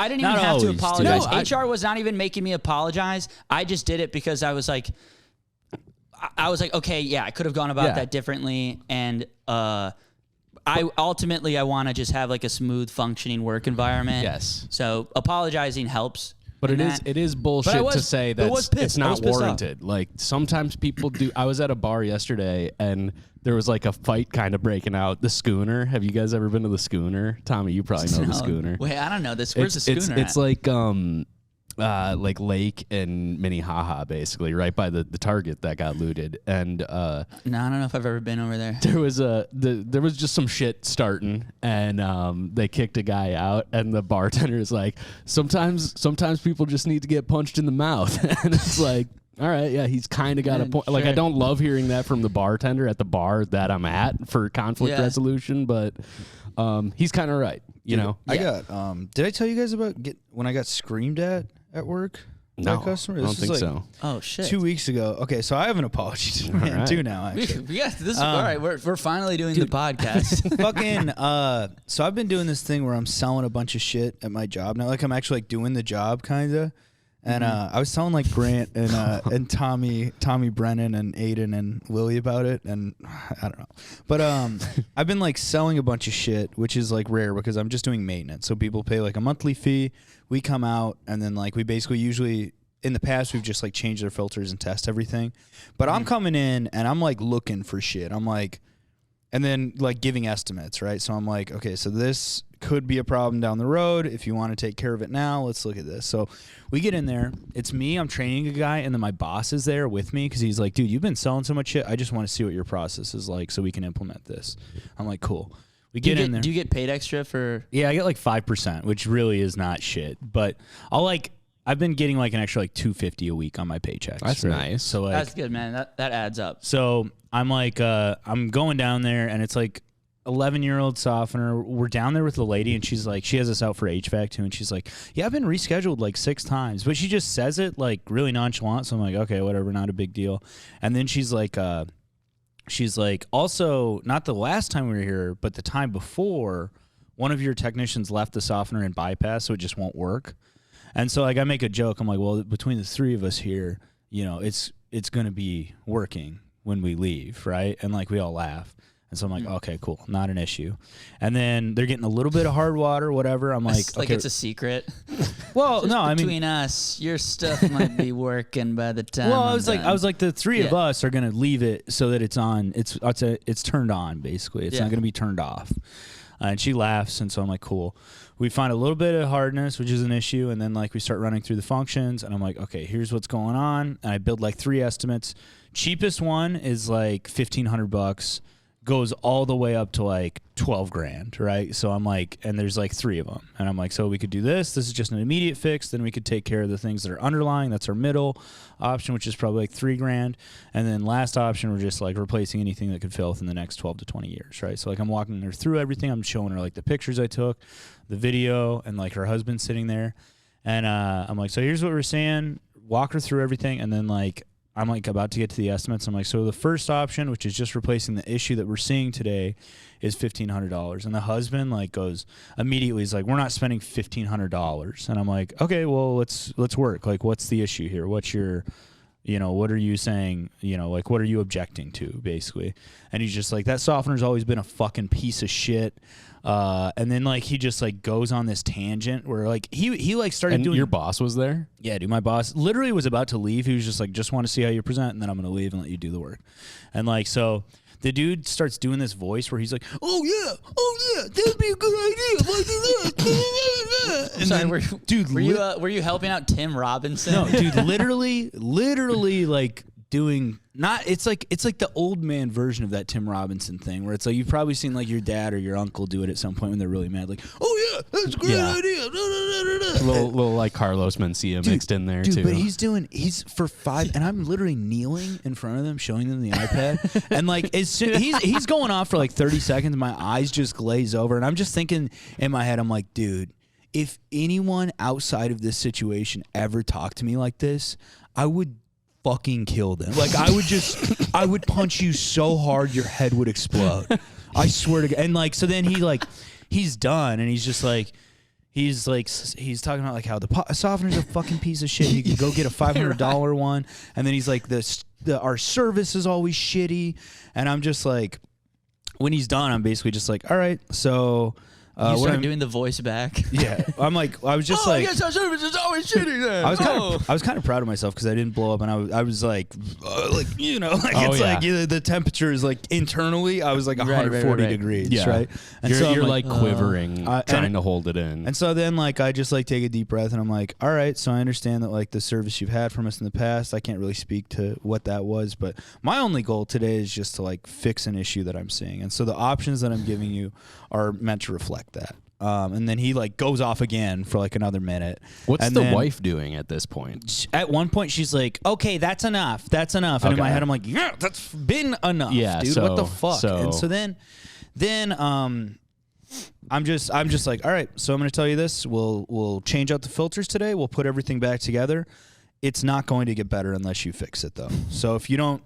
apologize. No, HR was not even making me apologize. I just did it because I was like, okay, yeah, I could have gone about that differently, and I want to just have like a smooth functioning work environment. Yes. So apologizing helps. But it is bullshit to say that it's not warranted. Like sometimes people do. I was at a bar yesterday and there was like a fight kind of breaking out. The Schooner. Have you guys ever been to the Schooner? Tommy, you probably know the Schooner. Wait, I don't know this. Where's the Schooner? It's like Lake and Minnehaha, basically, right by the Target that got looted. And no, I don't know if I've ever been over there. There was just some shit starting, and they kicked a guy out, and the bartender is like, sometimes people just need to get punched in the mouth, and it's like, all right, yeah, he's kind of got a point. Sure. Like, I don't love hearing that from the bartender at the bar that I'm at for conflict resolution, but he's kind of right, you know. I got. Did I tell you guys about when I got screamed at work? No, by a customer? I don't think so. Oh shit! 2 weeks ago. Okay, so I have an apology to man too now. Actually, all right. We're finally doing the podcast. Fucking. So I've been doing this thing where I'm selling a bunch of shit at my job now. Like I'm actually like doing the job, kinda. And I was telling like Grant and Tommy Brennan and Aiden and Willie about it, and I don't know. But I've been like selling a bunch of shit, which is like rare because I'm just doing maintenance. So people pay like a monthly fee. We come out and then like we basically usually in the past we've just like changed their filters and test everything. But I'm coming in and I'm like looking for shit. I'm like, and then like giving estimates, right? So I'm like, okay, so this could be a problem down the road. If you want to take care of it now, let's look at this. So we get in there. It's me. I'm training a guy, and then my boss is there with me because he's like, dude, you've been selling so much shit. I just want to see what your process is like so we can implement this. I'm like, cool. We get in there. Do you get paid extra for? Yeah, I get like 5%, which really is not shit. But I've been getting like an extra like $250 a week on my paychecks. That's nice. So like, that's good, man. That adds up. So I'm like, I'm going down there, and it's like 11-year-old softener. We're down there with the lady, and she's like, she has us out for HVAC too, and she's like, yeah, I've been rescheduled like 6 times, but she just says it like really nonchalant. So I'm like, okay, whatever, not a big deal. And then she's like, also, not the last time we were here, but the time before, one of your technicians left the softener in bypass, so it just won't work. And so like I make a joke. I'm like, well, between the 3 of us here, you know, it's going to be working when we leave, right? And like we all laugh. And so I'm like, okay, cool, not an issue. And then they're getting a little bit of hard water, whatever. I'm like, it's like, okay, it's a secret. Well, no, I mean, between us, your stuff might be working by the time. well, I was like, the 3 of us are gonna leave it so that it's on. It's turned on basically. It's not gonna be turned off. And she laughs, and so I'm like, cool. We find a little bit of hardness, which is an issue, and then like we start running through the functions, and I'm like, okay, here's what's going on. And I build like 3 estimates. Cheapest one is like $1,500. Goes all the way up to like 12 grand, right? So I'm like, and there's like 3 of them, and I'm like, so we could do this. This is just an immediate fix. Then we could take care of the things that are underlying. That's our middle option, which is probably like 3 grand. And then last option, we're just like replacing anything that could fail within the next 12 to 20 years, right? So like I'm walking her through everything. I'm showing her like the pictures I took, the video, and like her husband sitting there. And I'm like, so here's what we're saying. Walk her through everything, and then like, I'm like about to get to the estimates. I'm like, so the first option, which is just replacing the issue that we're seeing today, is $1,500. And the husband like goes immediately, he's like, we're not spending $1,500. And I'm like, okay, well, let's work. Like, what's the issue here? What's your, you know, what are you saying? You know, like, what are you objecting to, basically? And he's just like, that softener's always been a fucking piece of shit. And then like he just like goes on this tangent where like he like started and doing. Your boss was there? Yeah, dude, my boss literally was about to leave. He was just like, just want to see how you present, and then I'm gonna leave and let you do the work. And like, so the dude starts doing this voice where he's like, oh yeah, that'd be a good idea. And sorry, then, dude, were you helping out Tim Robinson? no, dude, literally like doing not. It's like the old man version of that Tim Robinson thing where it's like you've probably seen like your dad or your uncle do it at some point when they're really mad, like, oh yeah, that's a great idea. Little like Carlos Mencia mixed in there dude, too. But he's for 5, and I'm literally kneeling in front of them, showing them the iPad, and like he's going off for like 30 seconds. My eyes just glaze over, and I'm just thinking in my head, I'm like, dude, if anyone outside of this situation ever talked to me like this, I would fucking kill them. Like I would punch you so hard your head would explode. I swear to God. And like, so then he's done, and he's just like, he's talking about like how the softener's a fucking piece of shit. You can go get a $500 one, and then he's like, our service is always shitty, and I'm just like, when he's done, I'm basically just like, all right, so. You start doing the voice back. Yeah, I'm like, I was just like, I guess our service is always shitty then. I was kind of proud of myself because I didn't blow up, and I was like, you know, like it's like the temperature is like internally, I was like 140 degrees, right? And you're like quivering, trying to hold it in. And so then like I just like take a deep breath, and I'm like, all right, so I understand that like the service you've had from us in the past, I can't really speak to what that was, but my only goal today is just to like fix an issue that I'm seeing, and so the options that I'm giving you are meant to reflect that. And then he like goes off again for like another minute. What's the wife doing at this point? At one point she's like, okay, that's enough. And in my head I'm like, yeah, that's been enough, dude. What the fuck? And so then I'm just like, all right, so I'm gonna tell you this. We'll change out the filters today. We'll put everything back together. It's not going to get better unless you fix it though. So if you don't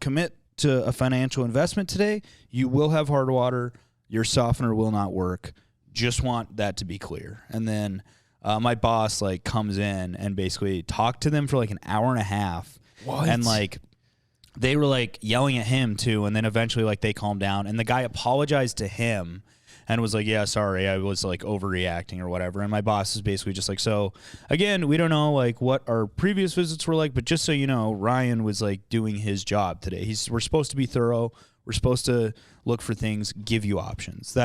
commit to a financial investment today, you will have hard water. Your softener will not work. Just want that to be clear. And then my boss like comes in and basically talked to them for like an hour and a half. What? And like they were like yelling at him too. And then eventually like they calmed down, and the guy apologized to him and was like, yeah, sorry, I was like overreacting or whatever. And my boss is basically just like, so again, we don't know like what our previous visits were like, but just so you know, Ryan was like doing his job today. We're supposed to be thorough. We're supposed to look for things, give you options.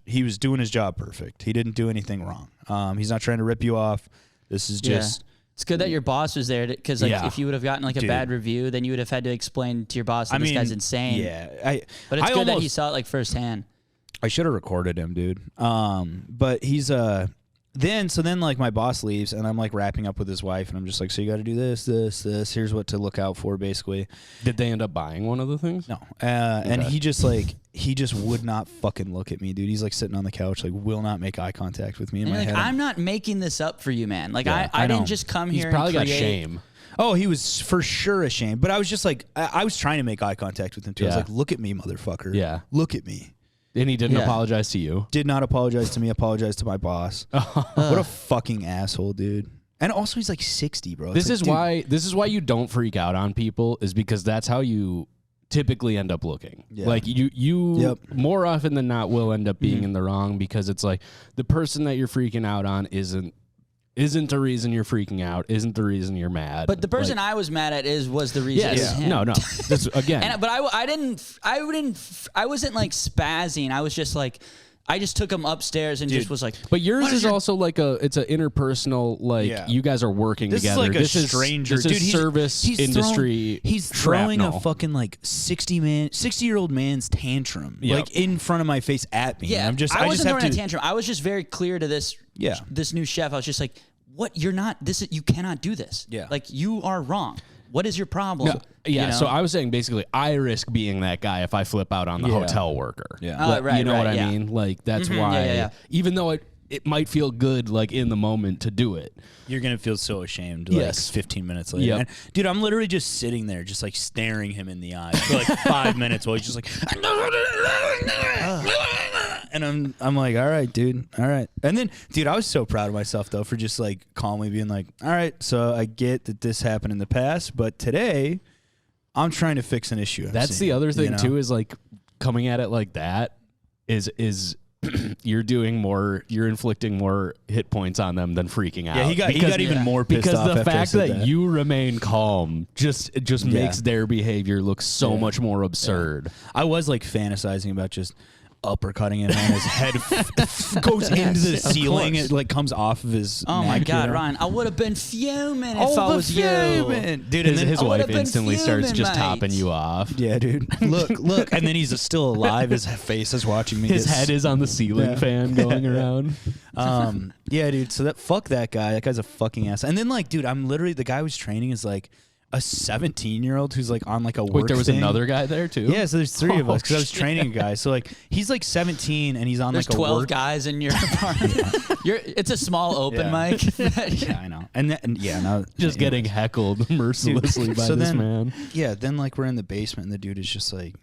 He was doing his job perfect. He didn't do anything wrong. He's not trying to rip you off. This is just. It's good that your boss was there because like if you would have gotten like a bad review, then you would have had to explain to your boss that this guy's insane. Yeah, but it's good that he saw it like firsthand. I should have recorded him, dude. But he's Then like my boss leaves, and I'm like wrapping up with his wife, and I'm just like, so you got to do this. Here's what to look out for, basically. Did they end up buying one of the things? No. And he just like he just would not fucking look at me, dude. He's like sitting on the couch, like will not make eye contact with me. In and my like, head, I'm not making this up for you, man. Like Yeah, I I know. didn't just come He's here. probably and got create, shame. Oh, he was for sure ashamed. But I was just like, I was trying to make eye contact with him too. I was Yeah. like, look at me, motherfucker. Yeah. Look at me. And he didn't Yeah. apologize to you. Did not apologize to me. Apologized to my boss. What a fucking asshole, dude. And also, he's like 60, bro. This is why you don't freak out on people, is because that's how you typically end up looking. Yeah. Like you Yep. more often than not will end up being in the wrong, because it's like the person that you're freaking out on isn't the reason you're freaking out, isn't the reason you're mad. But the person like, I was mad at was the reason. yes, It was him. no. This again. But I wasn't like spazzing. I was just like, I just took him upstairs and just was like. But yours is also like it's an interpersonal, like Yeah. you guys are working This together. is like this a stranger. This Dude, is service industry. He's throwing a shrapnel. fucking like 60-year-old man's tantrum, Yep. like in front of my face at me. Yeah, And I I wasn't just have throwing a to. tantrum. I was just very clear to this new chef. I was just like, "What? You're not this. You cannot do this. Yeah. like you are wrong. What is your problem?" No, yeah, You know? so I was saying basically I risk being that guy if I flip out on the Yeah. hotel worker. Yeah. Oh, Like, right, you know right, what yeah. I mean? Like that's why, yeah. even though it might feel good like in the moment to do it. You're gonna feel so ashamed. Like Yes. 15 minutes later. Yep. And, dude, I'm literally just sitting there, just like staring him in the eyes for like 5 minutes while he's just like. And I'm like, all right, dude, all right. And then, dude, I was so proud of myself though for just like calmly being like, all right, so I get that this happened in the past, but today I'm trying to fix an issue. That's the other thing too, is like coming at it like that is you're inflicting more hit points on them than freaking out. Yeah, he got even more pissed because off the after I fact said that you remain calm just makes their behavior look so much more absurd. I was like fantasizing about just uppercutting him and his head goes into the ceiling. It like comes off of his Oh my neck, God, you know? Ryan! I would have been fuming if I was you. Dude, and then His I wife would've been instantly starts fuming, just mate. topping you off. yeah, dude. Look, and then he's still alive. His face is watching me. His head is on the ceiling fan going around. Yeah, dude. So fuck that guy. That guy's a fucking ass. And then like, dude, I'm literally the guy who's training is like a 17-year-old who's like on like a work Wait, there was thing. another guy there too? Yeah, so there's 3 of us because I was shit. training a guy. So like he's like 17 and he's on There's like a 12 work. guys in your apartment. It's a small open Yeah. mic. Yeah, I know. And now Just getting heckled mercilessly by so this then- man. Yeah, then like we're in the basement and the dude is just like,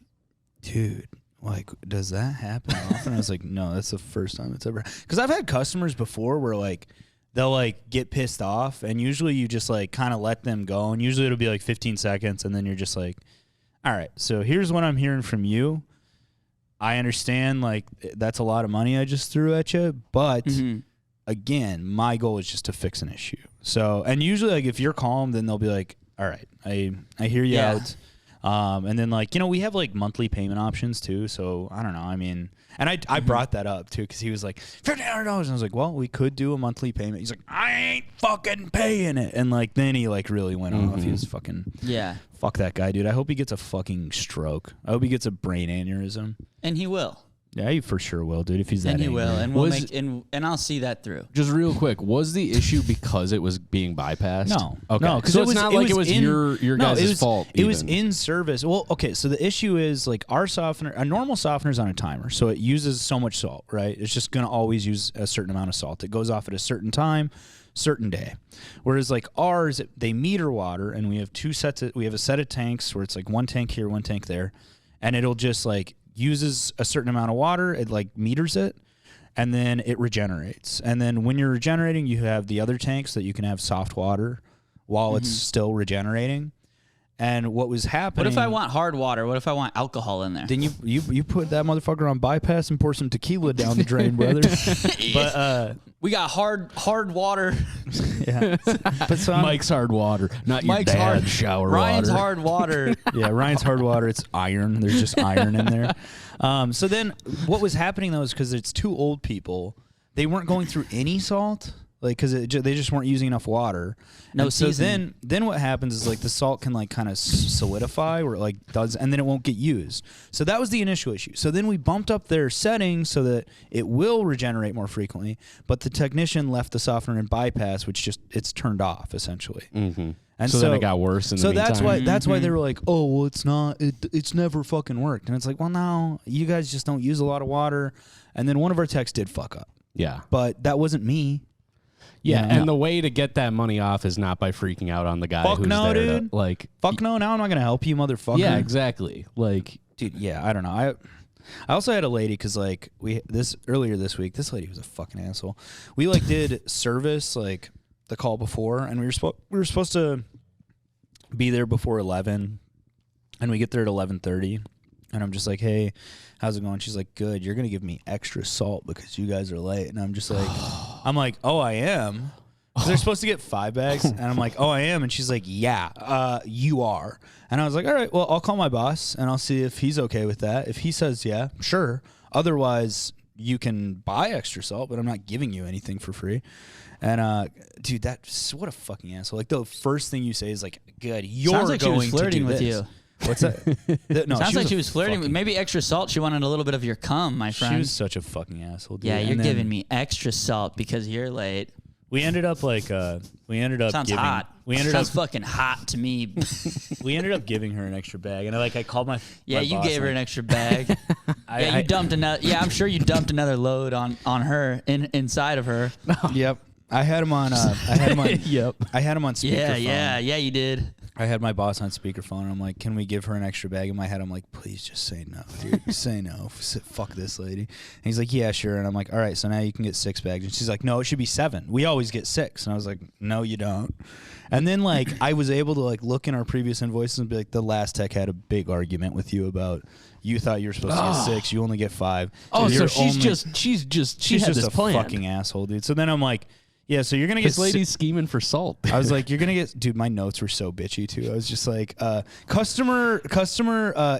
dude, like, does that happen often? I was like, no, that's the first time it's ever. Because I've had customers before where like they'll like get pissed off and usually you just like kind of let them go. And usually it'll be like 15 seconds and then you're just like, all right, so here's what I'm hearing from you. I understand like that's a lot of money I just threw at you, but again, my goal is just to fix an issue. So, and usually like if you're calm, then they'll be like, all right, I hear you out. And then like, you know, we have like monthly payment options too. So I don't know. I mean, and I brought that up too because he was like $1,500. And I was like, well, we could do a monthly payment. He's like, I ain't fucking paying it. And like, then he like really went off. He was fucking, fuck that guy, dude. I hope he gets a fucking stroke. I hope he gets a brain aneurysm. And he will. Yeah, he for sure will, dude. If he's that And he angry. will. And we'll and I'll see that through. Just real quick, was the issue because it was being bypassed? No. Okay. No, so it's not like it was your guys' fault. It was even. in service. Well, okay, so the issue is like our softener, a normal softener is on a timer. So it uses so much salt, right? It's just going to always use a certain amount of salt. It goes off at a certain time, certain day. Whereas like ours, they meter water and we have we have a set of tanks where it's like one tank here, one tank there. And it'll just like uses a certain amount of water, it like meters it, and then it regenerates. And then when you're regenerating, you have the other tanks that you can have soft water while it's still regenerating. And what was happening? What if I want hard water? What if I want alcohol in there? Then you put that motherfucker on bypass and pour some tequila down the drain, brother. But we got hard water. yeah, but so Mike's hard water, not your Mike's dad's hard shower Ryan's water. hard water. yeah, Ryan's hard water. It's iron. There's just iron in there. So then what was happening though is because it's 2 old people, they weren't going through any salt. Like, because they just weren't using enough water. No and so seasoning. then what happens is like the salt can like kind of solidify where it like does, and then it won't get used. So that was the initial issue. So then we bumped up their settings so that it will regenerate more frequently. But the technician left the softener in bypass, which just it's turned off essentially. And so then it got worse. So that's why they were like, oh, well, it's never fucking worked. And it's like, well, no, you guys just don't use a lot of water. And then one of our techs did fuck up. Yeah. But that wasn't me. Yeah, and the way to get that money off is not by freaking out on the guy who's no, there dude. to, like... Fuck no, now I'm not going to help you, motherfucker. Yeah, exactly. Like... Dude, yeah, I don't know. I also had a lady, because, like, earlier this week, this lady was a fucking asshole. We, like, did service, like, the call before, and we were supposed to be there before 11, and we get there at 11:30, and I'm just like, hey, how's it going? She's like, good. You're going to give me extra salt because you guys are late. And I'm just like, oh, I am? Because they're supposed to get 5 bags. And I'm like, oh, I am? And she's like, yeah, you are. And I was like, all right, well, I'll call my boss, and I'll see if he's okay with that. If he says, yeah, sure. Otherwise, you can buy extra salt, but I'm not giving you anything for free. And, dude, what a fucking asshole. Like, the first thing you say is like, good, you're Sounds like going she was flirting to do with this. you. What's that? No, Sounds like she was flirting with maybe extra salt. She wanted a little bit of your cum, my friend. She was such a fucking asshole, dude. Yeah, you're giving me extra salt because you're late. We ended up like Sounds giving, hot. Sounds fucking hot to me. We ended up giving her an extra bag, and I called my you boss, gave her an extra bag. You dumped another. Yeah, I'm sure you dumped another load on her inside of her. Yep, I had him on. Yep, I had him on speakerphone. Yeah, you did. I had my boss on speakerphone, and I'm like, can we give her an extra bag? In my head, I'm like, please just say no, dude. Say no. Fuck this lady. And he's like, yeah, sure. And I'm like, all right, so now you can get 6 bags. And she's like, no, it should be 7. We always get 6. And I was like, no, you don't. And then, like, I was able to, like, look in our previous invoices and be like, the last tech had a big argument with you about you thought you were supposed to get 6. You only get 5. Oh, so she's just a plan. fucking asshole, dude. So then I'm like, yeah, so you're going to get... This lady's scheming for salt. I was like, you're going to get... Dude, my notes were so bitchy, too. I was just like, customer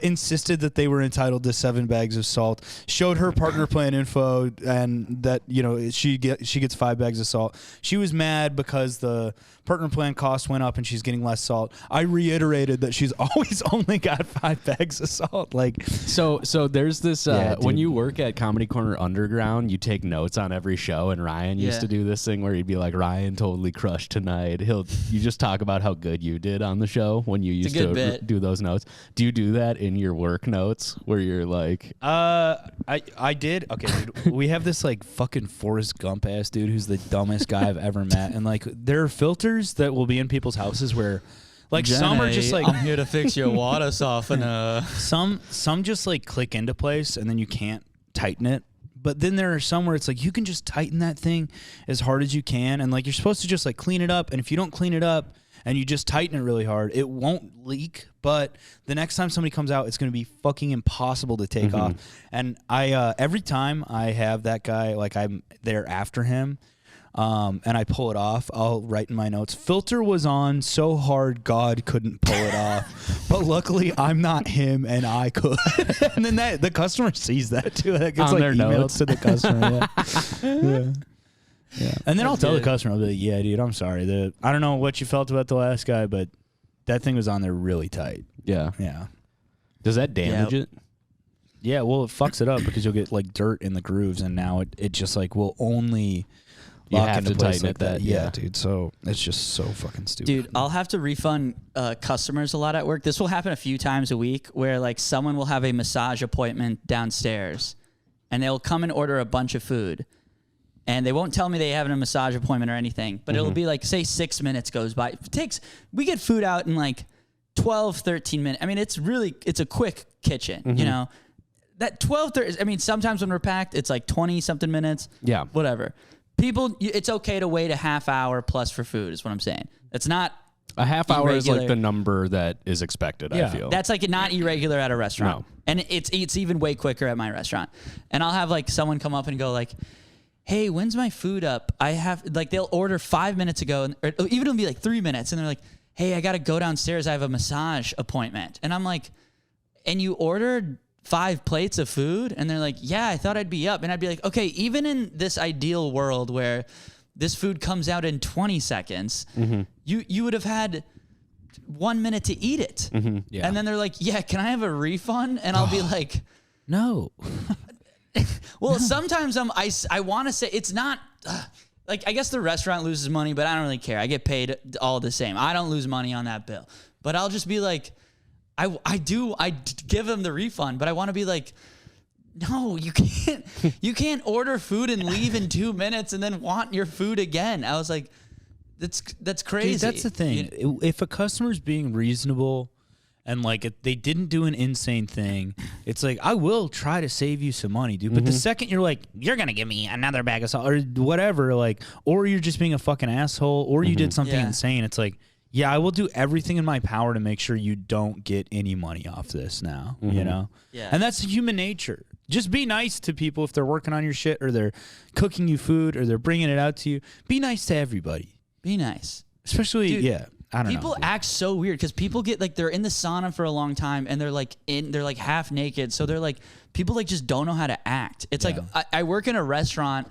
insisted that they were entitled to 7 bags of salt, showed her partner plan info, and that, you know, she gets 5 bags of salt. She was mad because the partner plan cost went up and she's getting less salt. I reiterated that she's always only got 5 bags of salt. Like, so there's this when you work at Comedy Corner Underground, you take notes on every show, and Ryan used to do this thing where he'd be like, Ryan totally crushed tonight. You just talk about how good you did on the show when you used to do those notes. Do you do that in your work notes where you're like, I did. Okay, dude, we have this like fucking Forrest Gump ass dude who's the dumbest guy I've ever met, and like there are filters that will be in people's houses where like Jenny, some are just like, I'm here to fix your water softener. Some just like click into place and then you can't tighten it. But then there are some where it's like you can just tighten that thing as hard as you can, and like you're supposed to just like clean it up, and if you don't clean it up and you just tighten it really hard, it won't leak. But the next time somebody comes out, it's going to be fucking impossible to take off. And I every time I have that guy, like I'm there after him, and I pull it off, I'll write in my notes, filter was on so hard God couldn't pull it off. But luckily I'm not him and I could. And then the customer sees that too. That gets on like their emailed notes to the customer. Yeah. And then I'll tell the customer, I'll be like, yeah, dude, I'm sorry. I don't know what you felt about the last guy, but that thing was on there really tight. Yeah. Yeah. Does that damage it? Yeah, well, it fucks it up because you'll get like dirt in the grooves, and now it just like will only... You have to tighten like it that. Yeah, dude. So it's just so fucking stupid. Dude, I'll have to refund customers a lot at work. This will happen a few times a week where like someone will have a massage appointment downstairs and they'll come and order a bunch of food. And they won't tell me they have a massage appointment or anything, but it'll be like, say 6 minutes goes by. We get food out in like 12, 13 minutes. I mean, it's a quick kitchen, you know? That 12, 30, I mean, sometimes when we're packed, it's like 20 something minutes. Yeah. Whatever. People, it's okay to wait a half hour plus for food is what I'm saying. It's not a half hour is like the number that is expected, I feel. That's like not irregular at a restaurant. No. And it's even way quicker at my restaurant. And I'll have like someone come up and go like, hey, when's my food up? I have, like, they'll order 5 minutes ago, or even it'll be like 3 minutes, and they're like, hey, I got to go downstairs. I have a massage appointment. And I'm like, and you ordered 5 plates of food? And they're like, yeah, I thought I'd be up. And I'd be like, okay, even in this ideal world where this food comes out in 20 seconds, you would have had 1 minute to eat it. Yeah. And then they're like, yeah, can I have a refund? And I'll be like, no. well, sometimes I want to say it's not like, I guess the restaurant loses money, but I don't really care. I get paid all the same. I don't lose money on that bill. But I'll just be like, I give them the refund, but I want to be like, no, you can't order food and leave in 2 minutes and then want your food again. I was like, that's crazy. Dude, that's the thing. If a customer's being reasonable and like if they didn't do an insane thing, it's like, I will try to save you some money, dude. But the second you're like, you're going to give me another bag of salt or whatever, like, or you're just being a fucking asshole or you did something insane, it's like, yeah, I will do everything in my power to make sure you don't get any money off this now, you know? Yeah. And that's human nature. Just be nice to people if they're working on your shit or they're cooking you food or they're bringing it out to you. Be nice to everybody. Be nice. Especially, Dude, I don't know. People act so weird because people get like, they're in the sauna for a long time and they're like half naked. So they're like, people like just don't know how to act. It's like, I work in a restaurant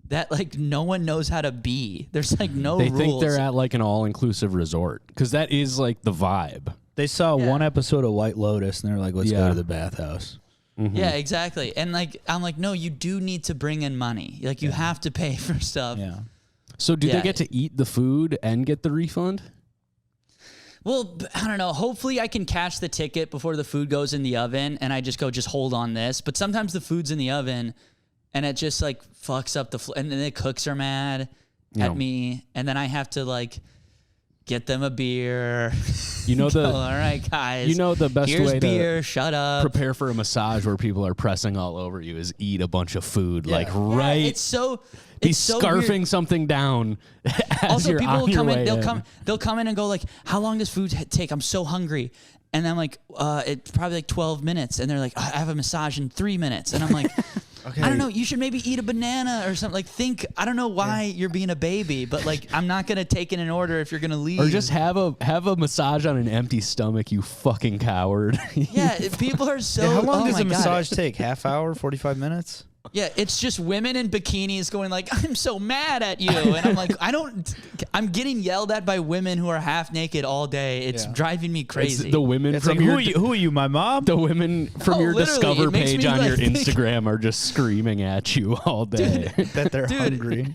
that like no one knows how to be. There's like no rules. They think they're at like an all-inclusive resort because that is like the vibe. They saw one episode of White Lotus and they're like, let's go to the bathhouse. Yeah, exactly. And like, I'm like, no, you do need to bring in money. Like you have to pay for stuff. Yeah. So do they get to eat the food and get the refund? Well, I don't know. Hopefully I can cash the ticket before the food goes in the oven and I just go, just hold on this. But sometimes the food's in the oven and it just like fucks up and then the cooks are mad at me. And then I have to like get them a beer. You know all right, guys. You know the best here's way beer, to shut up. prepare for a massage where people are pressing all over you is eat a bunch of food. Like It's so be it's so scarfing weird. something down. As Also, you're people on will your come in. way They'll come in and go like, "How long does food take? I'm so hungry." And I'm like, "It's probably like 12 minutes." And they're like, "I have a massage in 3 minutes." And I'm like, Okay. I don't know. You should maybe eat a banana or something. Like, I don't know why you're being a baby, but like, I'm not gonna take in an order if you're gonna leave. Or just have a massage on an empty stomach, you fucking coward. Yeah, people are so. How long oh does my a God. massage take? Half hour, 45 minutes? Yeah, it's just women in bikinis going like, I'm so mad at you. And I'm like, I'm getting yelled at by women who are half naked all day. It's driving me crazy. It's the women It's from like, your who are you, my mom? the women from your literally, Discover it makes page me, on like, your think- Instagram are just screaming at you all day. That they're hungry.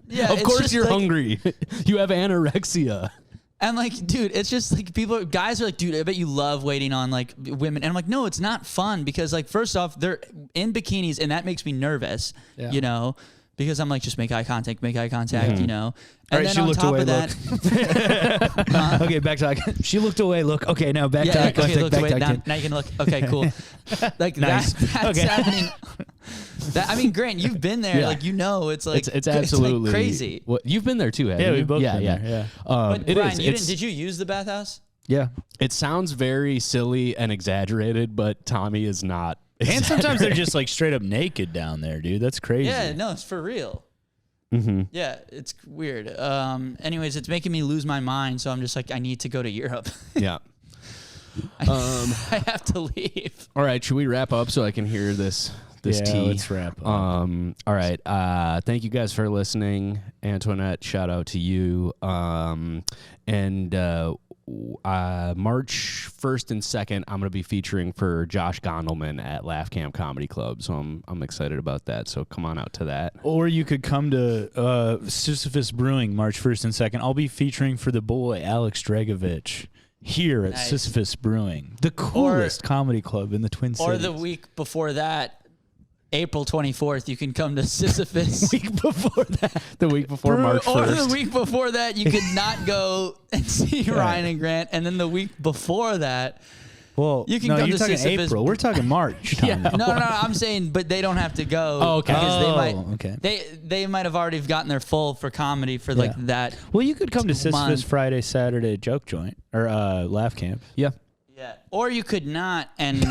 Yeah, Of it's course just you're like- hungry. You have anorexia. And like, dude, it's just like guys are like, dude, I bet you love waiting on like women. And I'm like, no, it's not fun because like, first off, they're in bikinis and that makes me nervous, you know, because I'm like, just make eye contact, you know. And right, then on top of that, Okay, back to eye contact. She looked away. Look. Okay, now back to eye contact. okay, look, back wait, to eye now contact. you can look. Okay, cool. Like Nice. that's happening. I mean, Grant, you've been there. Yeah. Like, you know, it's like It's absolutely like crazy. What you've been there too, haven't Yeah, you? we've both been yeah. there, But It Brian, is. you It's- did you use the bathhouse? Yeah. It sounds very silly and exaggerated, but Tommy is not. And sometimes they're just like straight up naked down there, dude. That's crazy. Yeah, no, it's for real. Mm-hmm. Yeah, it's weird. Anyways, it's making me lose my mind, so I'm just like, I need to go to Europe. Yeah. I have to leave. All right, should we wrap up so I can hear this Yeah, tea? let's wrap up. All right. Thank you guys for listening. Antoinette, shout out to you. March 1st and 2nd, I'm going to be featuring for Josh Gondelman at Laugh Camp Comedy Club. So I'm excited about that. So come on out to that. Or you could come to Sisyphus Brewing March 1st and 2nd. I'll be featuring for the boy Alex Dragovich here at Nice. Sisyphus Brewing, the coolest comedy club in the Twin Cities. Or the week before that, April 24th, you can come to Sisyphus. The week before March 1st. Or the week before that, you could not go and see Ryan and Grant. And then the week before that, well, you can no, come you're to talking Sisyphus. April. We're talking March. Tommy. no, I'm saying, but they don't have to go. Oh, okay. Because they might, okay. they might have already gotten their full for comedy for like that. Well, you could come to Sisyphus month. Friday, Saturday joke joint or Laugh Camp. Yeah. Yeah. Or you could not. And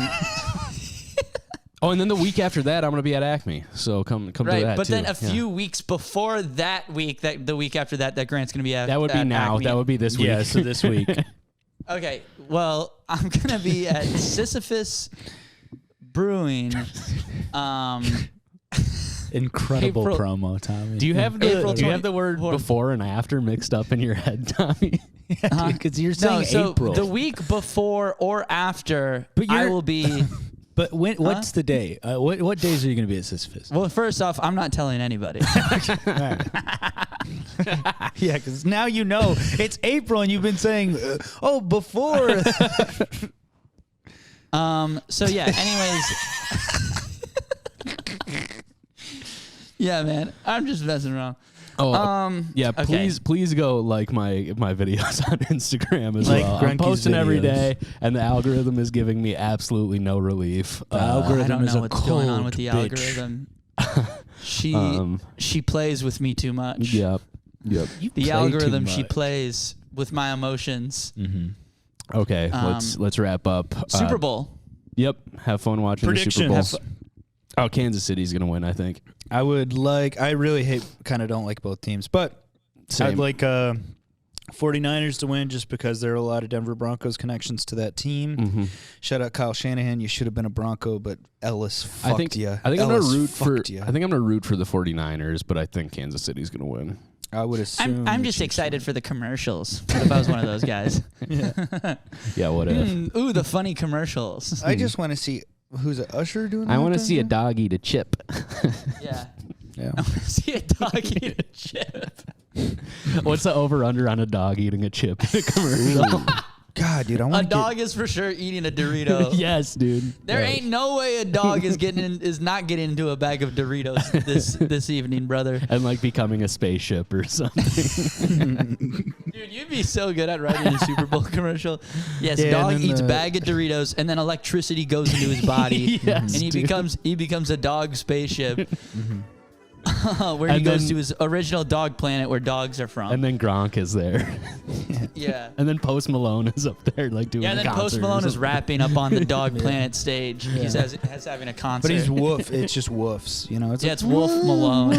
Oh, and then the week after that, I'm going to be at Acme. So come to right, that but too. then a few weeks before that week, the week after that Grant's going to be at. That would be at now. Acme. That would be this week. Yeah, so this week. Okay, well, I'm gonna be at Sisyphus Brewing. Incredible April- promo, Tommy. Do you have April the word 24th. before and after mixed up in your head, Tommy? Because you're No, saying so April. the week before or after, But I you're- will be But what's the day? What days are you going to be at Sisyphus? Well, first off, I'm not telling anybody. Yeah, because now you know it's April and you've been saying, before. So yeah. Anyways. Yeah, man. I'm just messing around. Yeah, okay. please go like my videos on Instagram as Like well. I'm Grunky's posting every videos. day, and the algorithm is giving me absolutely no relief. The algorithm I don't is know a what's going on cold with the bitch. algorithm. She plays with me too much. Yep. You The play algorithm too she much. plays with my emotions. Mm-hmm. Okay, let's wrap up. Super Bowl. Yep. Have fun watching the Super Predictions. Bowl. Kansas City's gonna win, I think. I really don't like both teams, but Same. I'd like 49ers to win just because there are a lot of Denver Broncos connections to that team. Mm-hmm. Shout out Kyle Shanahan. You should have been a Bronco, but Ellis fucked you. I think I'm gonna root for the 49ers, but I think Kansas City's gonna win. I would assume. I'm just excited for the commercials. What if I was one of those guys? Yeah, what if? Ooh, the funny commercials. I just want to see who's an usher doing. I want to see a dog eat a chip. Yeah. Yeah. I want to see a dog eat a chip. What's the over/under on a dog eating a chip in a commercial? God, dude, I A want dog is for sure eating a Dorito. Yes, dude. There ain't no way a dog is not getting into a bag of Doritos this evening, brother. And like becoming a spaceship or something. Dude, you'd be so good at writing a Super Bowl commercial. Yes, Yeah, dog and then eats the- bag of Doritos, and then electricity goes into his body, Yes, and he dude. becomes a dog spaceship. Where he And goes then- to his original dog planet where dogs are from. And then Gronk is there. Yeah. And then Post Malone is up there like doing Yeah, a and then concert Post or Malone is something. rapping up on the dog planet stage. He's having a concert. But he's woof. It's just woofs. You know. It's Yeah, like, it's Wolf Malone.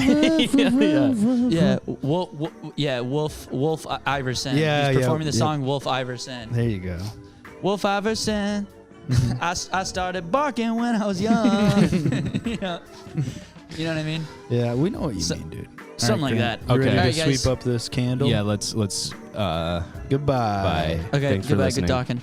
Yeah. Wolf Iverson. Yeah, He's yeah, performing the yeah. song Wolf Iverson. There you go. Wolf Iverson. I started barking when I was young. You know what I mean? Yeah, we know what you mean, dude. Something like Grant, that. you ready Okay. to Alright, guys. sweep up this candle? Yeah, let's Goodbye. bye. Okay, Thanks for goodbye. listening. Good talking.